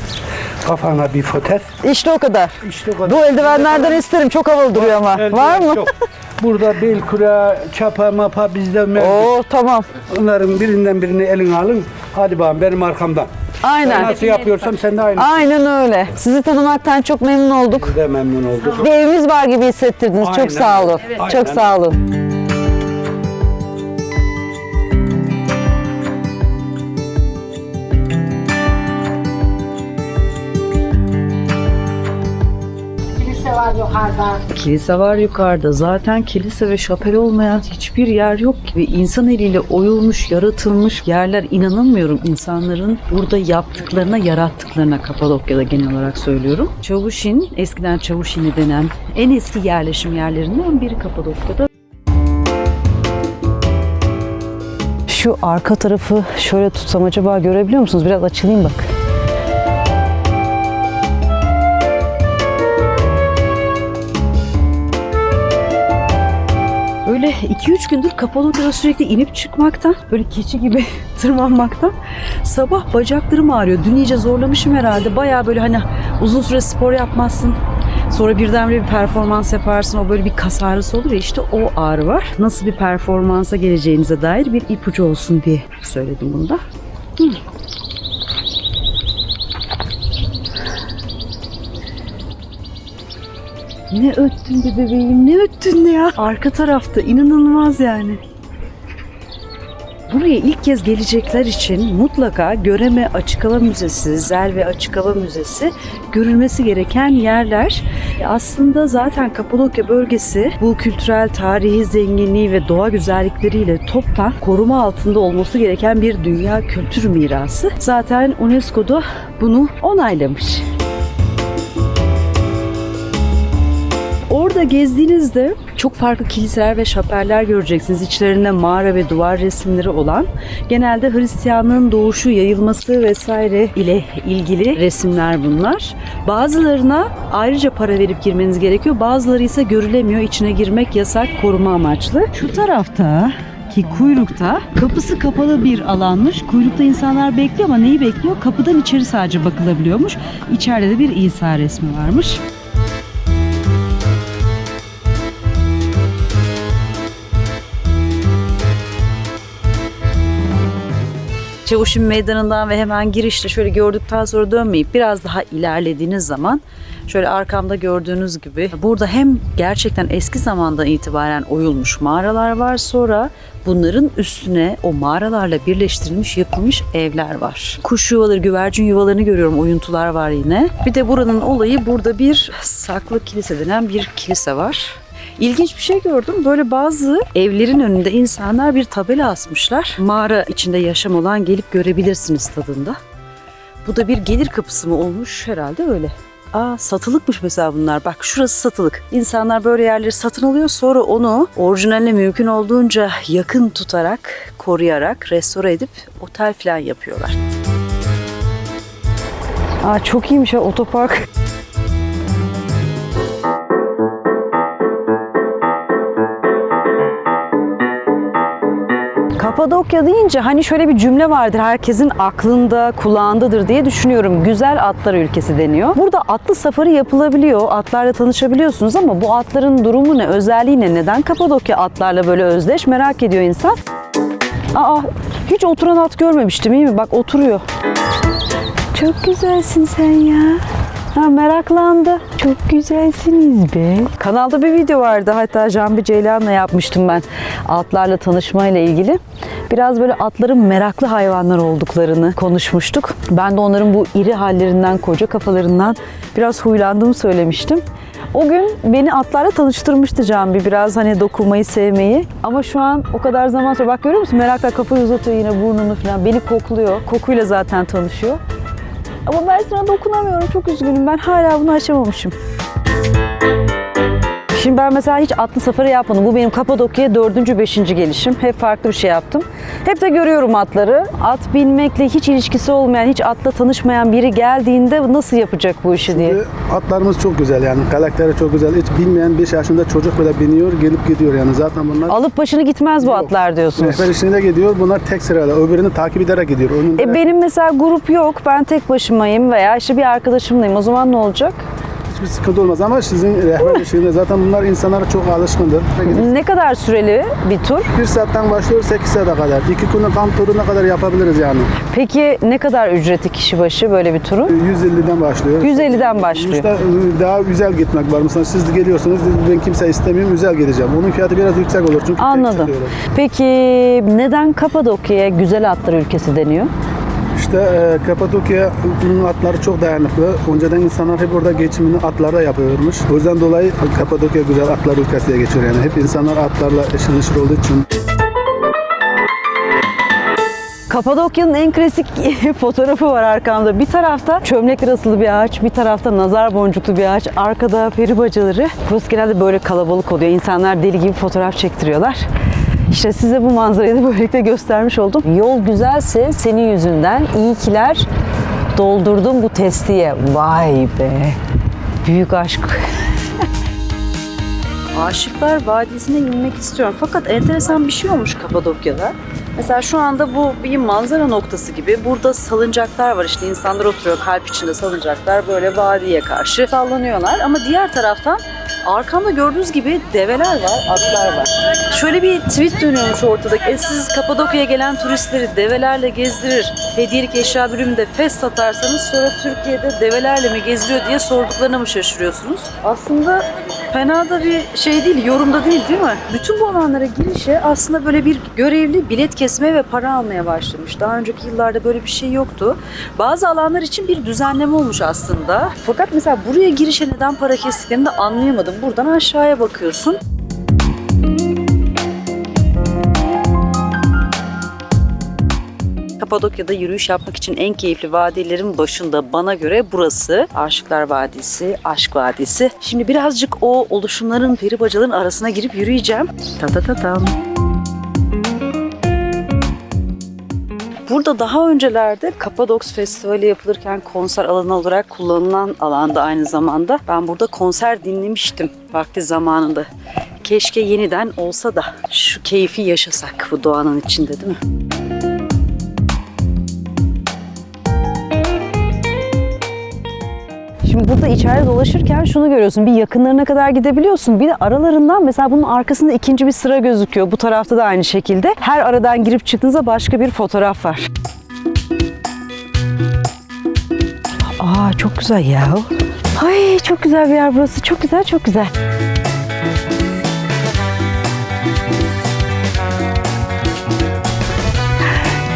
kafana bir foter. İşte o kadar. İşte o kadar. Bu eldivenlerden isterim. Çok havalı duruyor ama. Eldiven Var mı? çok. Burada bel kura, çapa mapa bizde mevcut. Oo tamam. Onların birinden birini eline alın. Hadi bakalım benim arkamdan. Ben Aynen. nasıl yapıyorsam sen de aynı. Aynen öyle. Sizi tanımaktan çok memnun olduk. Biz de memnun olduk. Bir evimiz var gibi hissettirdiniz. Aynen. Çok sağ olun. Evet. Çok Aynen. sağ olun. Kilise var yukarıda. Kilise var yukarıda. Zaten kilise ve şapel olmayan hiçbir yer yok gibi. İnsan eliyle oyulmuş, yaratılmış yerler, inanamıyorum insanların burada yaptıklarına, yarattıklarına, Kapadokya'da genel olarak söylüyorum. Çavuşin, eskiden Çavuşini denen en eski yerleşim yerlerinden biri Kapadokya'da. Şu arka tarafı şöyle tutsam acaba görebiliyor musunuz? Biraz açılayım bak. Öyle 2-3 gündür Kapadokya'da sürekli inip çıkmaktan, böyle keçi gibi tırmanmaktan sabah bacaklarım ağrıyor. Dün iyice zorlamışım herhalde. Bayağı böyle hani uzun süre spor yapmazsın. Sonra birdenbire bir performans yaparsın. O böyle bir kas ağrısı olur ya, işte o ağrı var. Nasıl bir performansa geleceğinize dair bir ipucu olsun diye söyledim bunu da. Ne öttün be bebeğim, ne öttün de ya. Arka tarafta inanılmaz yani. Buraya ilk kez gelecekler için mutlaka Göreme Açık Hava Müzesi, Zelve Açık Hava Müzesi görülmesi gereken yerler. Aslında zaten Kapadokya bölgesi bu kültürel, tarihi zenginliği ve doğa güzellikleriyle toptan koruma altında olması gereken bir dünya kültür mirası. Zaten UNESCO'da bunu onaylamış. Orada gezdiğinizde çok farklı kiliseler ve şapeller göreceksiniz. İçlerinde mağara ve duvar resimleri olan, genelde Hristiyanlığın doğuşu, yayılması vesaire ile ilgili resimler bunlar. Bazılarına ayrıca para verip girmeniz gerekiyor. Bazıları ise görülemiyor. İçine girmek yasak, koruma amaçlı. Şu tarafta ki kuyrukta kapısı kapalı bir alanmış. Kuyrukta insanlar bekliyor ama neyi bekliyor? Kapıdan içeri sadece bakılabiliyormuş. İçeride de bir İsa resmi varmış. Çavuşin Meydanı'ndan ve hemen girişte şöyle gördükten sonra dönmeyip biraz daha ilerlediğiniz zaman şöyle arkamda gördüğünüz gibi burada hem gerçekten eski zamandan itibaren oyulmuş mağaralar var, sonra bunların üstüne o mağaralarla birleştirilmiş, yapılmış evler var. Kuş yuvaları, güvercin yuvalarını görüyorum, oyuntular var yine. Bir de buranın olayı, burada bir saklı kilise denen bir kilise var. İlginç bir şey gördüm. Böyle bazı evlerin önünde insanlar bir tabela asmışlar. Mağara içinde yaşam olan gelip görebilirsiniz tadında. Bu da bir gelir kapısı mı olmuş? Herhalde öyle. Satılıkmış mesela bunlar. Bak şurası satılık. İnsanlar böyle yerleri satın alıyor. Sonra onu orijinaline mümkün olduğunca yakın tutarak, koruyarak, restore edip otel falan yapıyorlar. Çok iyiymiş ha otopark. Kapadokya deyince hani şöyle bir cümle vardır, herkesin aklında, kulağındadır diye düşünüyorum. Güzel atlar ülkesi deniyor. Burada atlı safari yapılabiliyor, atlarla tanışabiliyorsunuz ama bu atların durumu ne, özelliği ne? Neden Kapadokya atlarla böyle özdeş, merak ediyor insan. Hiç oturan at görmemiştim, iyi mi? Bak oturuyor. Çok güzelsin sen ya. Meraklandı. Çok güzelsiniz be. Kanalda bir video vardı. Hatta Canbi Ceylan'la yapmıştım ben. Atlarla tanışmayla ilgili. Biraz böyle atların meraklı hayvanlar olduklarını konuşmuştuk. Ben de onların bu iri hallerinden, koca kafalarından biraz huylandığımı söylemiştim. O gün beni atlarla tanıştırmıştı Canbi. Biraz hani dokunmayı sevmeyi. Ama şu an o kadar zaman sonra bak görüyor musun? Merakla kafayı uzatıyor yine, burnunu falan. Beni kokluyor. Kokuyla zaten tanışıyor. Ama ben sana dokunamıyorum. Çok üzgünüm. Ben hala bunu aşamamışım. Şimdi ben mesela hiç atlı safari yapmadım. Bu benim Kapadokya'ya 4. 5. gelişim. Hep farklı bir şey yaptım. Hep de görüyorum atları. At binmekle hiç ilişkisi olmayan, hiç atla tanışmayan biri geldiğinde nasıl yapacak bu işi diye. Atlarımız çok güzel yani. Karakteri çok güzel. Hiç bilmeyen 5 yaşında çocuk bile biniyor, gelip gidiyor yani. Zaten bunlar... Alıp başını gitmez bu atlar diyorsunuz. Rehber işinde gidiyor. Bunlar tek sırada. Öbürünü takip ederek gidiyor. Benim mesela grup yok. Ben tek başımayım veya işte bir arkadaşımlayım. O zaman ne olacak? Hiçbir sıkıntı olmaz ama sizin rehber işinde zaten bunlar insanlara çok alışkındır. Ne kadar süreli bir tur? 1 saatten başlıyor 8 saate kadar. 2 günlük kamp turuna kadar yapabiliriz yani. Peki ne kadar ücreti kişi başı böyle bir turun? 150'den başlıyor. 150'den başlıyor. İşte daha güzel gitmek var. Mesela siz geliyorsunuz, ben kimse istemiyorum, güzel gideceğim. Onun fiyatı biraz yüksek olur çünkü Anladım. Peki neden Kapadokya'ya güzel atlar ülkesi deniyor? İşte Kapadokya'nın atları çok dayanıklı. Önceden insanlar hep orada geçimini atlarla yapıyormuş. O yüzden dolayı Kapadokya güzel atlar ülkesi diye geçiyor yani. Hep insanlar atlarla eşit neşir olduğu için. Kapadokya'nın en klasik fotoğrafı var arkamda. Bir tarafta çömlekler asılı bir ağaç, bir tarafta nazar boncuklu bir ağaç, arkada peri bacaları. Burası genelde böyle kalabalık oluyor. İnsanlar deli gibi fotoğraf çektiriyorlar. İşte size bu manzarayı da böylelikle göstermiş oldum. Yol güzelse senin yüzünden iyi kiler doldurdum bu testiye. Vay be! Büyük aşk. Aşıklar Vadisi'ne inmek istiyorum. Fakat enteresan bir şey olmuş Kapadokya'da. Mesela şu anda bu bir manzara noktası gibi. Burada salıncaklar var, işte insanlar oturuyor, kalp içinde salıncaklar böyle vadiye karşı sallanıyorlar. Ama diğer taraftan arkamda gördüğünüz gibi develer var, atlar var. Şöyle bir tweet dönüyormuş ortada. Siz Kapadokya'ya gelen turistleri develerle gezdirir, hediyelik eşya bölümünde fest atarsanız sonra Türkiye'de develerle mi geziliyor diye sorduklarına mı şaşırıyorsunuz? Aslında fena da bir şey değil, yorumda değil mi? Bütün bu alanlara girişe aslında böyle bir görevli bilet kesmeye ve para almaya başlamış. Daha önceki yıllarda böyle bir şey yoktu. Bazı alanlar için bir düzenleme olmuş aslında. Fakat mesela buraya girişe neden para kestiklerini de anlayamadım. Buradan aşağıya bakıyorsun. Kapadokya'da yürüyüş yapmak için en keyifli vadilerin başında bana göre burası. Aşıklar Vadisi, Aşk Vadisi. Şimdi birazcık o oluşumların, peri bacaların arasına girip yürüyeceğim. Ta. Burada daha öncelerde Kapadoks Festivali yapılırken konser alanı olarak kullanılan alanda aynı zamanda. Ben burada konser dinlemiştim vakti zamanında. Keşke yeniden olsa da şu keyfi yaşasak bu doğanın içinde, değil mi? Şimdi burada içeride dolaşırken şunu görüyorsun. Bir yakınlarına kadar gidebiliyorsun. Bir de aralarından mesela bunun arkasında ikinci bir sıra gözüküyor. Bu tarafta da aynı şekilde. Her aradan girip çıktığınızda başka bir fotoğraf var. Çok güzel ya. Ay çok güzel bir yer burası. Çok güzel, çok güzel.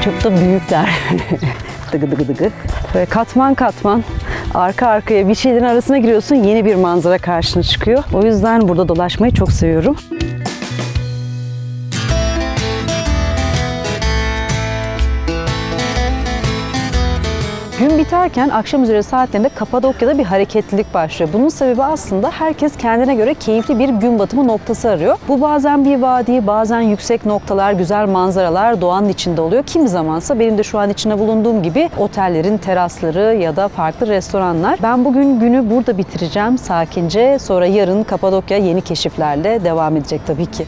Çok da büyükler. Dıgı. Böyle katman katman Arka arkaya bir şeylerin arasına giriyorsun, yeni bir manzara karşına çıkıyor. O yüzden burada dolaşmayı çok seviyorum. Gün biterken akşam üzeri saatlerinde Kapadokya'da bir hareketlilik başlıyor. Bunun sebebi aslında herkes kendine göre keyifli bir gün batımı noktası arıyor. Bu bazen bir vadi, bazen yüksek noktalar, güzel manzaralar doğanın içinde oluyor. Kimi zamansa benim de şu an içinde bulunduğum gibi otellerin terasları ya da farklı restoranlar. Ben bugün günü burada bitireceğim sakince. Sonra yarın Kapadokya yeni keşiflerle devam edecek tabii ki.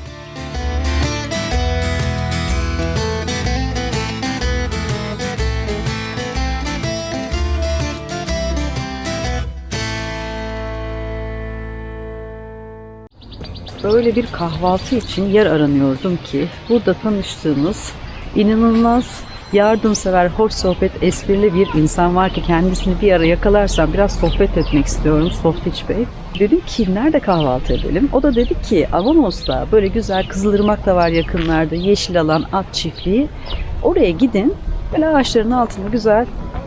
Öyle bir kahvaltı için yer aranıyordum ki burada tanıştığımız inanılmaz yardımsever, hoş sohbet, esprili bir insan var ki kendisini bir ara yakalarsam biraz sohbet etmek istiyorum, Softiç Bey. Dedim ki nerede kahvaltı edelim? O da dedi ki Avanos'ta böyle güzel Kızılırmak da var yakınlarda, yeşil alan, at çiftliği. Oraya gidin, böyle ağaçların altında güzel,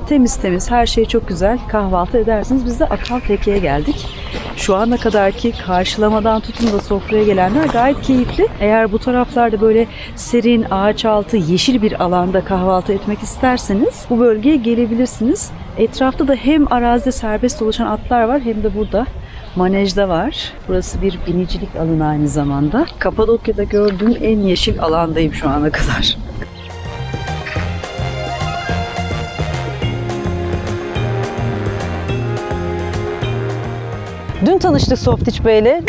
temiz her şey çok güzel kahvaltı edersiniz. Biz de Akal Teke'ye geldik. Şu ana kadarki karşılamadan tutun da sofraya gelenler gayet keyifli. Eğer bu taraflarda böyle serin, ağaç altı, yeşil bir alanda kahvaltı etmek isterseniz bu bölgeye gelebilirsiniz. Etrafta da hem arazide serbest dolaşan atlar var hem de burada manejde var. Burası bir binicilik alanı aynı zamanda. Kapadokya'da gördüğüm en yeşil alandayım şu ana kadar. Dün tanıştık Softiç Bey'le.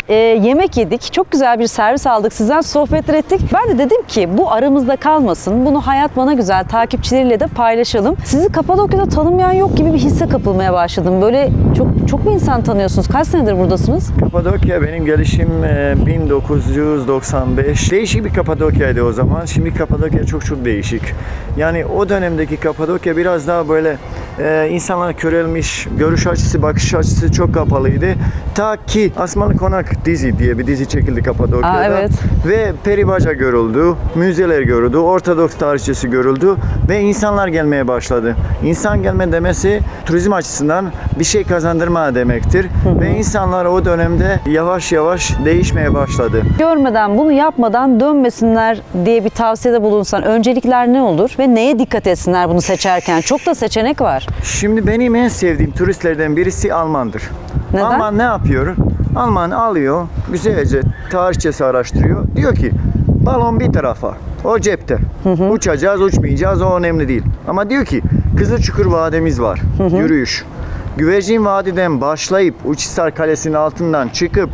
Yemek yedik. Çok güzel bir servis aldık sizden. Sohbetler ettik. Ben de dedim ki bu aramızda kalmasın. Bunu Hayat Bana Güzel takipçileriyle de paylaşalım. Sizi Kapadokya'da tanımayan yok gibi bir hisse kapılmaya başladım. Böyle çok mu insan tanıyorsunuz? Kaç senedir buradasınız? Kapadokya benim gelişim 1995. Değişik bir Kapadokya'ydı o zaman. Şimdi Kapadokya çok değişik. Yani o dönemdeki Kapadokya biraz daha böyle insanlar körelmiş, görüş açısı, bakış açısı çok kapalıydı. Ta ki Asmalı Konak dizi diye bir dizi çekildi Kapadokya'da. Aa, evet. Ve peribaca görüldü, müzeler görüldü, Ortodoks tarihçesi görüldü ve insanlar gelmeye başladı. İnsan gelme demesi turizm açısından bir şey kazandırma demektir. Ve insanlar o dönemde yavaş yavaş değişmeye başladı. Görmeden, bunu yapmadan dönmesinler diye bir tavsiyede bulunsan öncelikler ne olur ve neye dikkat etsinler bunu seçerken? Çok da seçenek var. Şimdi benim en sevdiğim turistlerden birisi Almandır. Neden? Alman ne yapıyor? Alman alıyor, güzelce tarihçesi araştırıyor. Diyor ki balon bir tarafa, o cepte. Uçacağız, uçmayacağız, o önemli değil. Ama diyor ki Kızılçukur Vadimiz var, yürüyüş. Güvercin Vadi'den başlayıp Uçhisar Kalesi'nin altından çıkıp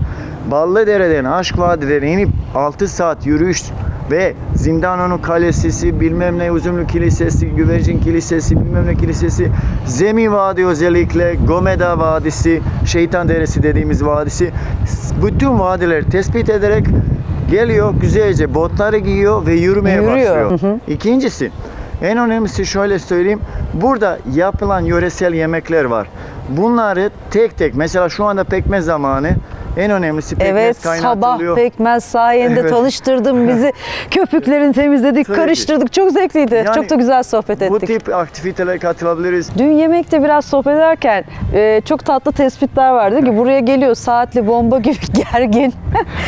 Ballıdere'den Aşk Vadi'den inip 6 saat yürüyüş ve Zindanoğlu Kalesi, bilmem ne Üzümlü Kilisesi, Güvercin Kilisesi, bilmem ne kilisesi, Zemin Vadi özellikle, Gomeda Vadisi, Şeytan Deresi dediğimiz vadisi. Bütün vadileri tespit ederek geliyor, güzelce botları giyiyor ve yürümeye başlıyor. İkincisi, en önemlisi şöyle söyleyeyim, burada yapılan yöresel yemekler var. Bunları tek tek, mesela şu anda pekmez zamanı, en önemlisi pekmez Evet, kaynatılıyor. sabah pekmez sayende Evet. tanıştırdın bizi. Köpüklerini temizledik, Tabii. karıştırdık. Çok zevkliydi. Yani çok da güzel sohbet ettik. Bu tip aktivitelere katılabiliriz. Dün yemekte biraz sohbet ederken çok tatlı tespitler vardı ki buraya geliyor saatli bomba gibi gergin.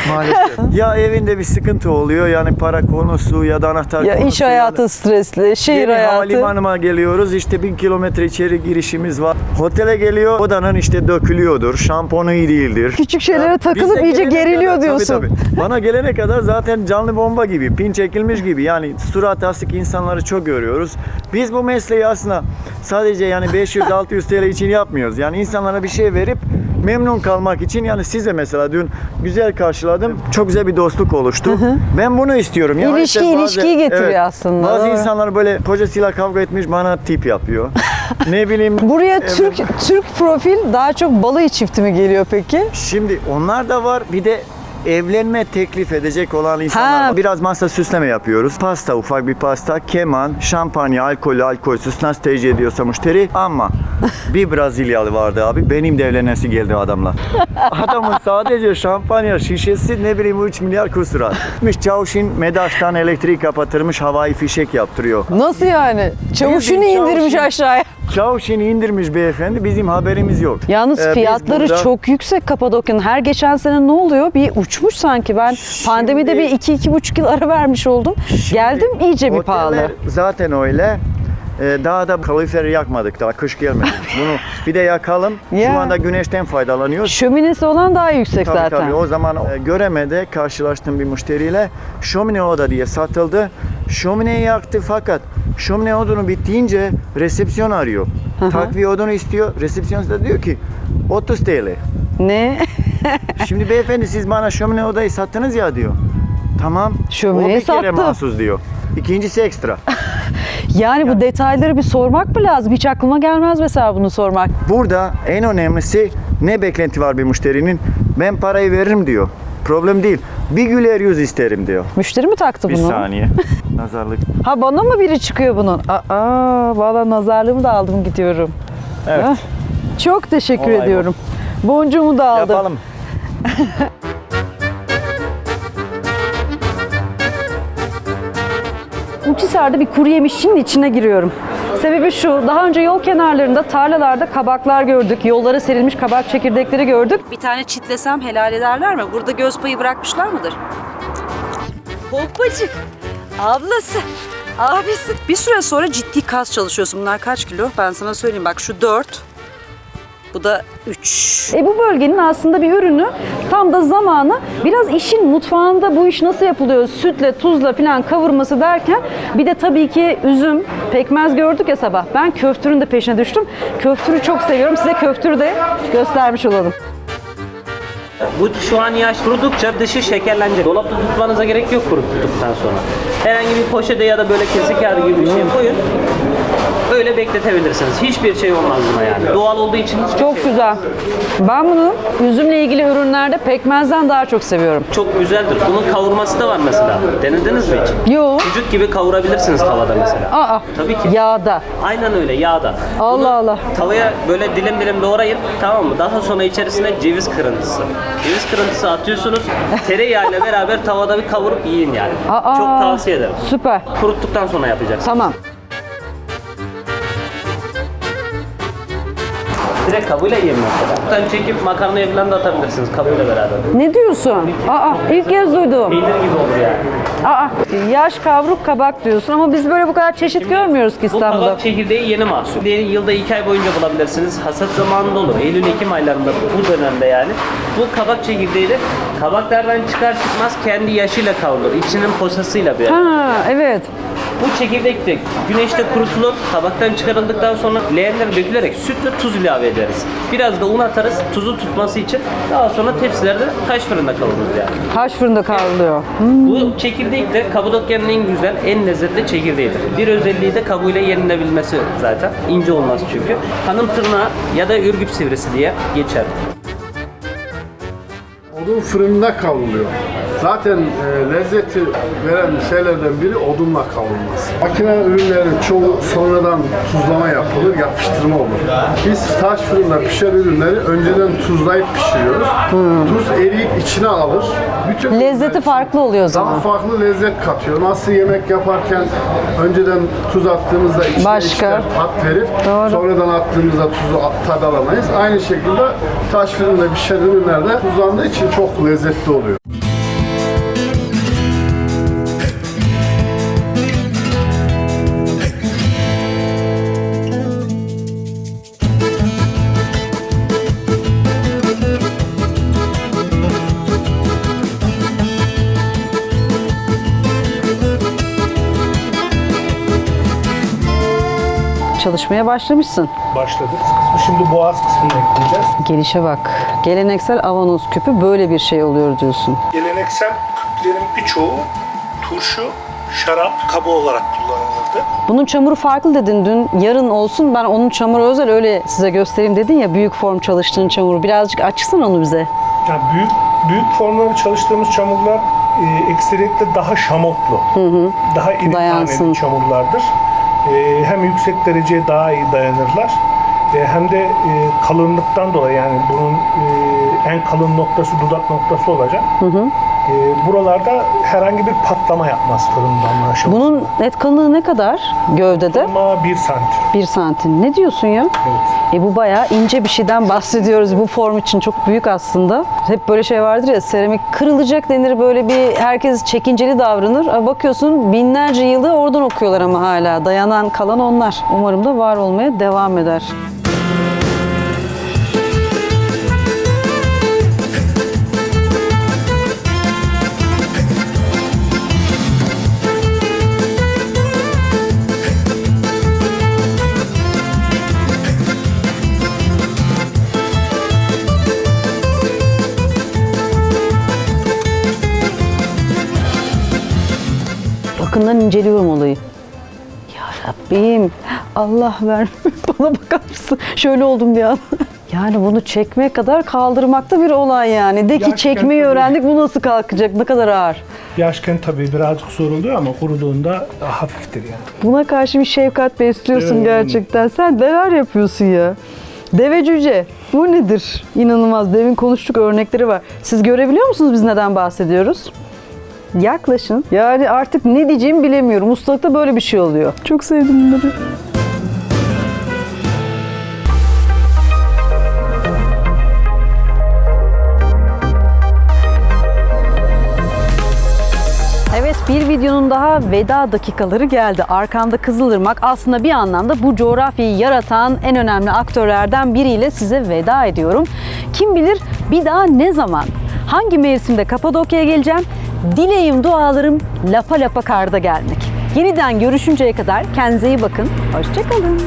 Maalesef. Ya evinde bir sıkıntı oluyor, yani para konusu ya da anahtar Ya konusu. iş hayatı stresli, şehir Yeni hayatı. havalimanına geliyoruz, işte 1000 kilometre içeri girişimiz var. Otele geliyor, odanın işte dökülüyordur, şampiyonu iyi değildir. Küçük şeylere Ya, takılıp bize iyice gelene geriliyor kadar, diyorsun. Tabii. Bana gelene kadar zaten canlı bomba gibi, pin çekilmiş gibi, yani surat asık insanları çok görüyoruz. Biz bu mesleği aslında sadece yani 500-600 TL için yapmıyoruz. Yani insanlara bir şey verip memnun kalmak için, yani size mesela dün güzel karşıladım. Çok güzel bir dostluk oluştu. Ben bunu istiyorum. Yani İlişki, işte ilişkiyi getiriyor aslında, Bazı doğru. insanlar böyle kocasıyla kavga etmiş, bana tip yapıyor. Ne bileyim. Buraya Evet. Türk profil daha çok balayı çifti mi geliyor peki? Şimdi onlar da var. Bir de evlenme teklif edecek olan insanlar Ha. var. Biraz masa süsleme yapıyoruz. Pasta, ufak bir pasta, keman, şampanya, alkolsüz nasıl tercih ediyorsa müşteri. Ama bir Brezilyalı vardı abi. Benim de evlenesi geldi adamla. Adamın sadece şampanya şişesi ne bileyim 3 milyar kusura. Çavuşin Medaş'tan elektrik kapatırmış, havai fişek yaptırıyor. Nasıl yani? Çavuşunu Bildiğin indirmiş çavuşun- aşağıya. Çoğu şeyini indirmiş beyefendi. Bizim haberimiz yok. Yalnız Biz fiyatları burada- çok yüksek Kapadokya'nın. Her geçen sene ne oluyor? Bir uçmuş sanki. Ben pandemide bir 2-2,5 yıl ara vermiş oldum. Geldim iyice bir pahalı. Oteller zaten öyle. Daha da kaloriferi yakmadık. Daha kış gelmedi. Bunu bir de yakalım. Ya. Şu anda güneşten faydalanıyoruz. Şöminesi olan daha yüksek Tabii, zaten. tabii. O zaman Göreme'de karşılaştığım bir müşteriyle şömine oda diye satıldı. Şömineyi yaktı fakat şömine odunu bittiğince resepsiyon arıyor. Takviye odunu istiyor. Resepsiyon da diyor ki 30 TL. Ne? Şimdi beyefendi siz bana şömine odayı sattınız ya diyor. Tamam. Şömineyi o bir kere sattım. mahsus diyor. İkincisi ekstra. Yani bu detayları bir sormak mı lazım? Hiç aklıma gelmez mesela bunu sormak. Burada en önemlisi ne beklenti var bir müşterinin? Ben parayı veririm diyor. Problem değil. Bir güler yüz isterim diyor. Müşteri mi taktı Bir bunu? saniye. Nazarlık. Ha bana mı biri çıkıyor bunun? Valla nazarlığımı da aldım gidiyorum. Evet. Hah, çok teşekkür Olay bu. ediyorum. Boncuğumu da aldım. Yapalım. Uçhisar'da bir kuru yemişçinin içine giriyorum. Sebebi şu, daha önce yol kenarlarında, tarlalarda kabaklar gördük. Yollara serilmiş kabak çekirdekleri gördük. Bir tane çitlesem helal ederler mi? Burada göz payı bırakmışlar mıdır? Hoppacık, ablası, abisi. Bir süre sonra ciddi kas çalışıyorsun. Bunlar kaç kilo? Ben sana söyleyeyim. Bak şu 4. Bu da 3. Bu bölgenin aslında bir ürünü, tam da zamanı. Biraz işin mutfağında bu iş nasıl yapılıyor, sütle, tuzla falan kavurması derken bir de tabii ki üzüm, pekmez gördük ya sabah. Ben köftürün de peşine düştüm. Köftürü çok seviyorum. Size köftürü de göstermiş olalım. Bu şu an yaş kurudukça dışı şekerlenecek. Dolapta tutmanıza gerek yok kuruttuktan sonra. Herhangi bir poşete ya da böyle kese kağıdı gibi bir şey koyun. Öyle bekletebilirsiniz. Hiçbir şey olmaz buna yani. Doğal olduğu için hiçbir Çok şey güzel. Ben bunu üzümle ilgili ürünlerde pekmezden daha çok seviyorum. çok güzeldir. Bunun kavurması da var mesela. Denediniz mi hiç? Yo. Sucuk gibi kavurabilirsiniz tavada mesela. Aa. Tabii ki. Yağda. Aynen öyle yağda. Allah Bunu Allah. Tavaya böyle dilim dilim doğrayın, tamam mı? Daha sonra içerisine ceviz kırıntısı. Ceviz kırıntısı atıyorsunuz. Tereyağıyla beraber tavada bir kavurup yiyin yani. Aa. Çok tavsiye ederim. Süper. Kuruttuktan sonra yapacaksınız. Tamam. Direkt kabuğuyla yiyin mesela. Buradan çekip makarnaya falan da atabilirsiniz kabuğuyla beraber. Ne diyorsun? İlk kez duydum. Peynir gibi olur yani. Yaş kavruk kabak diyorsun ama biz böyle bu kadar çeşit görmüyoruz ki Bu İstanbul'da. kabak çekirdeği yeni mahsul. Yılda 2 ay boyunca bulabilirsiniz. Hasat zamanında olur. Eylül-Ekim aylarında bu dönemde yani. Bu kabak çekirdeği de kabaklardan çıkar çıkmaz kendi yaşıyla kavrulur. İçinin posasıyla bir. Ha, evet. Bu çekirdek de güneşte kurutulur. Kabaktan çıkarıldıktan sonra leğenlere dökülerek süt ve tuz ilave ederiz. Biraz da un atarız tuzu tutması için. Daha sonra tepsilerde taş fırında kavururuz yani. Taş fırında kavruluyor. Bu çekirdek de Kapadokya'nın en güzel, en lezzetli çekirdeğidir. Bir özelliği de kabuğuyla yenilebilmesi zaten. İnce olmaz çünkü. Hanım tırnağı ya da ürgüp sivrisi diye geçer. Odun fırında kavruluyor. Zaten lezzeti veren şeylerden biri odunla kavrulması. Makine ürünlerin çoğu sonradan tuzlama yapılır, yapıştırma olur. Biz taş fırında pişen ürünleri önceden tuzlayıp pişiriyoruz. Tuz eriyip içine alır. Bütün Lezzeti farklı oluyor o daha zaman. farklı lezzet katıyor. Nasıl yemek yaparken önceden tuz attığımızda içine Başka. işler, tat verir. Doğru. Sonradan attığımızda tuzu tad alamayız. Aynı şekilde taş fırında pişen ürünlerde tuzlandığı için çok lezzetli oluyor. Çalışmaya başlamışsın. Başladık. Şimdi boğaz kısmını ekleyeceğiz. Gelişe bak. Geleneksel avanos küpü böyle bir şey oluyor diyorsun. Geleneksel küplerin birçoğu turşu, şarap kabı olarak kullanılırdı. Bunun çamuru farklı dedin dün. Yarın olsun ben onun çamuru özel öyle size göstereyim dedin ya, büyük form çalıştığın çamuru. Birazcık açsın onu bize. Yani büyük formları çalıştığımız çamurlar ekseriyetle daha şamotlu, daha iri Dayansın. taneli çamurlardır. Hem yüksek dereceye daha iyi dayanırlar. Hem de kalınlıktan dolayı yani bunun en kalın noktası dudak noktası olacak. Buralarda herhangi bir patlama yapmaz fırından aşaması. Bunun et kalınlığı ne kadar gövdede? Ama 1 santim. 1 santim. Ne diyorsun ya? Bu bayağı ince bir şeyden bahsediyoruz. Bu form için çok büyük aslında. Hep böyle şey vardır ya, seramik kırılacak denir, böyle bir herkes çekinceli davranır. Bakıyorsun binlerce yılda oradan okuyorlar ama hala dayanan kalan onlar. Umarım da var olmaya devam eder. Yakından inceliyorum olayı. Ya Rabbim, Allah ver. Bana bakar mısın? Şöyle oldum bir an. Yani bunu çekmeye kadar kaldırmakta bir olay yani. De ki Yaşken çekmeyi tabii. öğrendik, bu nasıl kalkacak? Ne kadar ağır. Yaşken tabii birazcık zor oluyor ama kuruduğunda daha hafiftir yani. Buna karşı bir şefkat besliyorsun Evet. gerçekten. Sen neler yapıyorsun ya? Deve cüce. Bu nedir? İnanılmaz. Demin konuştuk, örnekleri var. Siz görebiliyor musunuz biz neden bahsediyoruz? Yaklaşın. Yani artık ne diyeceğimi bilemiyorum. Ustalıkta böyle bir şey oluyor. Çok sevdim bunları. Evet, bir videonun daha veda dakikaları geldi. Arkamda Kızılırmak aslında bir anlamda bu coğrafyayı yaratan en önemli aktörlerden biriyle size veda ediyorum. Kim bilir bir daha ne zaman, hangi mevsimde Kapadokya'ya geleceğim? Dileğim, dualarım lapa lapa karda gelmek. Yeniden görüşünceye kadar kendinize iyi bakın. Hoşça kalın.